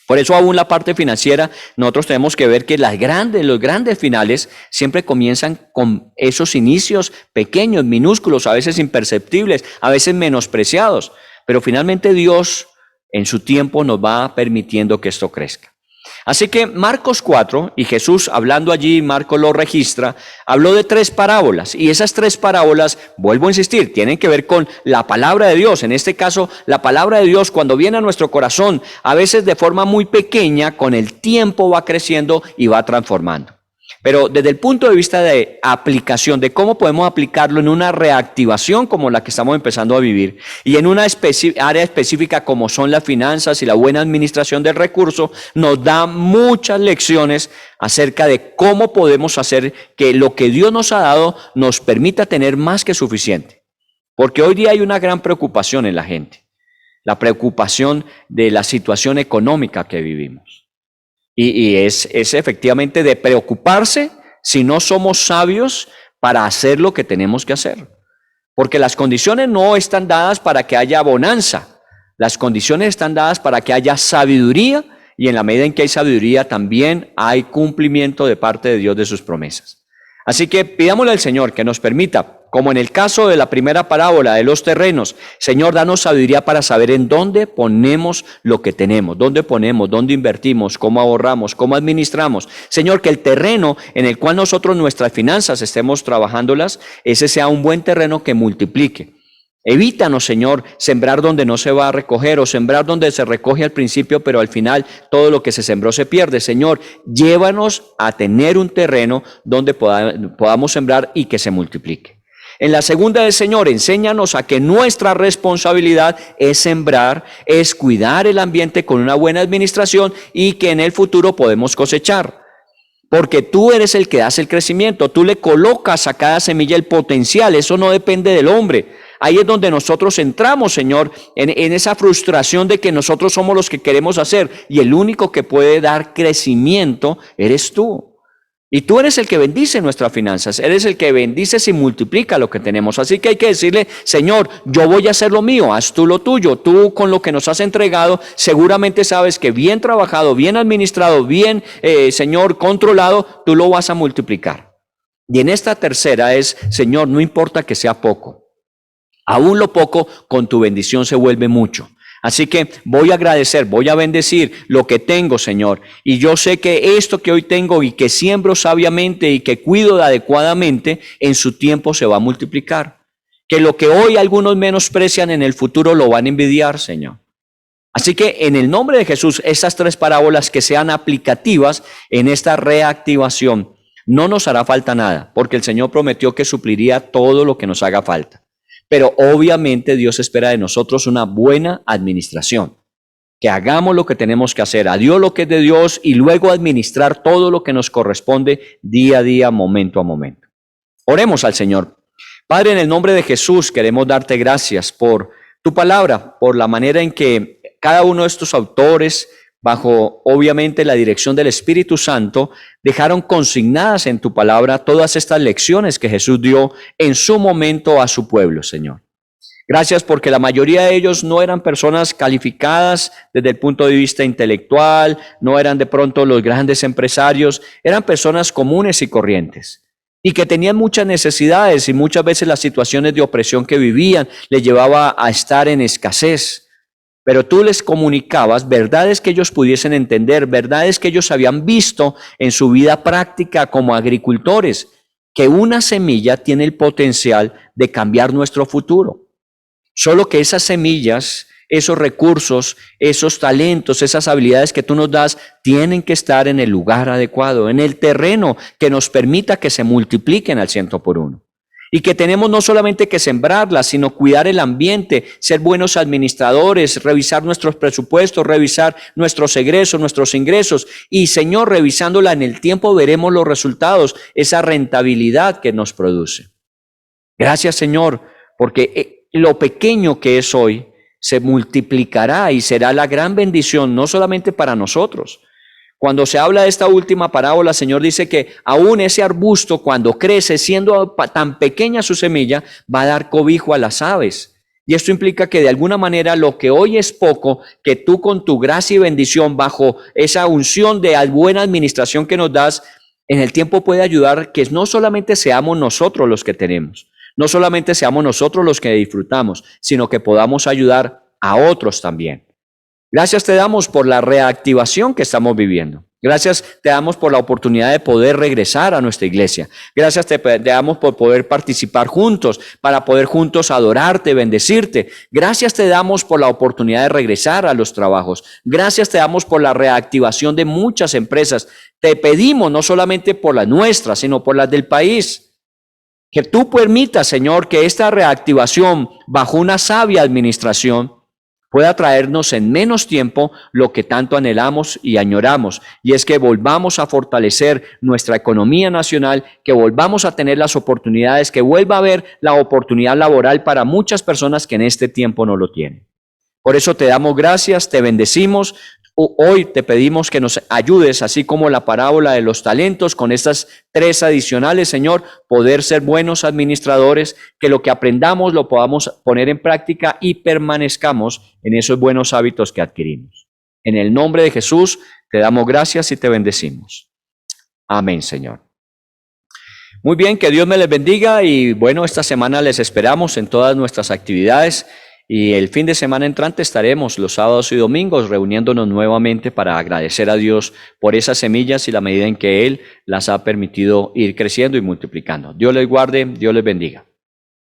Por eso aún la parte financiera, nosotros tenemos que ver que los grandes finales siempre comienzan con esos inicios pequeños, minúsculos, a veces imperceptibles, a veces menospreciados. Pero finalmente Dios en su tiempo nos va permitiendo que esto crezca. Así que Marcos 4, y Jesús hablando allí, Marcos lo registra, habló de 3 parábolas, y esas 3 parábolas, vuelvo a insistir, tienen que ver con la palabra de Dios. En este caso, la palabra de Dios, cuando viene a nuestro corazón, a veces de forma muy pequeña, con el tiempo va creciendo y va transformando. Pero desde el punto de vista de aplicación, de cómo podemos aplicarlo en una reactivación como la que estamos empezando a vivir y en una área específica como son las finanzas y la buena administración del recurso, nos da muchas lecciones acerca de cómo podemos hacer que lo que Dios nos ha dado nos permita tener más que suficiente. Porque hoy día hay una gran preocupación en la gente, la preocupación de la situación económica que vivimos. Y es efectivamente de preocuparse si no somos sabios para hacer lo que tenemos que hacer. Porque las condiciones no están dadas para que haya bonanza. Las condiciones están dadas para que haya sabiduría, y en la medida en que hay sabiduría también hay cumplimiento de parte de Dios de sus promesas. Así que pidámosle al Señor que nos permita, como en el caso de la primera parábola de los terrenos, Señor, danos sabiduría para saber en dónde ponemos lo que tenemos, dónde ponemos, dónde invertimos, cómo ahorramos, cómo administramos. Señor, que el terreno en el cual nosotros nuestras finanzas estemos trabajándolas, ese sea un buen terreno que multiplique. Evítanos, Señor, sembrar donde no se va a recoger o sembrar donde se recoge al principio, pero al final todo lo que se sembró se pierde. Señor, llévanos a tener un terreno donde podamos sembrar y que se multiplique. En la segunda del Señor, enséñanos a que nuestra responsabilidad es sembrar, es cuidar el ambiente con una buena administración y que en el futuro podemos cosechar. Porque tú eres el que das el crecimiento, tú le colocas a cada semilla el potencial, eso no depende del hombre. Ahí es donde nosotros entramos, Señor, en esa frustración de que nosotros somos los que queremos hacer y el único que puede dar crecimiento eres tú. Y tú eres el que bendice nuestras finanzas, eres el que bendices y multiplica lo que tenemos. Así que hay que decirle, Señor, yo voy a hacer lo mío, haz tú lo tuyo. Tú con lo que nos has entregado, seguramente sabes que bien trabajado, bien administrado, bien, Señor, controlado, tú lo vas a multiplicar. Y en esta tercera es, Señor, no importa que sea poco. Aún lo poco con tu bendición se vuelve mucho. Así que voy a agradecer, voy a bendecir lo que tengo, Señor. Y yo sé que esto que hoy tengo y que siembro sabiamente y que cuido adecuadamente, en su tiempo se va a multiplicar. Que lo que hoy algunos menosprecian en el futuro lo van a envidiar, Señor. Así que en el nombre de Jesús, estas 3 parábolas que sean aplicativas en esta reactivación, no nos hará falta nada, porque el Señor prometió que supliría todo lo que nos haga falta. Pero obviamente Dios espera de nosotros una buena administración, que hagamos lo que tenemos que hacer, a Dios lo que es de Dios y luego administrar todo lo que nos corresponde día a día, momento a momento. Oremos al Señor. Padre, en el nombre de Jesús queremos darte gracias por tu palabra, por la manera en que cada uno de estos autores, bajo obviamente la dirección del Espíritu Santo, dejaron consignadas en tu palabra todas estas lecciones que Jesús dio en su momento a su pueblo, Señor. Gracias porque la mayoría de ellos no eran personas calificadas desde el punto de vista intelectual, no eran de pronto los grandes empresarios, eran personas comunes y corrientes y que tenían muchas necesidades y muchas veces las situaciones de opresión que vivían les llevaba a estar en escasez. Pero tú les comunicabas verdades que ellos pudiesen entender, verdades que ellos habían visto en su vida práctica como agricultores, que una semilla tiene el potencial de cambiar nuestro futuro. Solo que esas semillas, esos recursos, esos talentos, esas habilidades que tú nos das, tienen que estar en el lugar adecuado, en el terreno que nos permita que se multipliquen al 100 por 1. y que tenemos no solamente que sembrarlas, sino cuidar el ambiente, ser buenos administradores, revisar nuestros presupuestos, revisar nuestros egresos, nuestros ingresos. Y Señor, revisándola en el tiempo veremos los resultados, esa rentabilidad que nos produce. Gracias, Señor, porque lo pequeño que es hoy se multiplicará y será la gran bendición, no solamente para nosotros. Cuando se habla de esta última parábola, el Señor dice que aún ese arbusto, cuando crece, siendo tan pequeña su semilla, va a dar cobijo a las aves. Y esto implica que de alguna manera lo que hoy es poco, que tú con tu gracia y bendición, bajo esa unción de buena administración que nos das, en el tiempo puede ayudar que no solamente seamos nosotros los que tenemos, no solamente seamos nosotros los que disfrutamos, sino que podamos ayudar a otros también. Gracias te damos por la reactivación que estamos viviendo. Gracias te damos por la oportunidad de poder regresar a nuestra iglesia. Gracias te damos por poder participar juntos, para poder juntos adorarte, bendecirte. Gracias te damos por la oportunidad de regresar a los trabajos. Gracias te damos por la reactivación de muchas empresas. Te pedimos no solamente por las nuestras, sino por las del país. Que tú permitas, Señor, que esta reactivación bajo una sabia administración pueda traernos en menos tiempo lo que tanto anhelamos y añoramos, y es que volvamos a fortalecer nuestra economía nacional, que volvamos a tener las oportunidades, que vuelva a haber la oportunidad laboral para muchas personas que en este tiempo no lo tienen. Por eso te damos gracias, te bendecimos. Hoy te pedimos que nos ayudes, así como la parábola de los talentos, con estas 3 adicionales, Señor, poder ser buenos administradores, que lo que aprendamos lo podamos poner en práctica y permanezcamos en esos buenos hábitos que adquirimos. En el nombre de Jesús te damos gracias y te bendecimos. Amén, Señor. Muy bien, que Dios me les bendiga y bueno, esta semana les esperamos en todas nuestras actividades. Y el fin de semana entrante estaremos los sábados y domingos reuniéndonos nuevamente para agradecer a Dios por esas semillas y la medida en que Él las ha permitido ir creciendo y multiplicando. Dios les guarde, Dios les bendiga.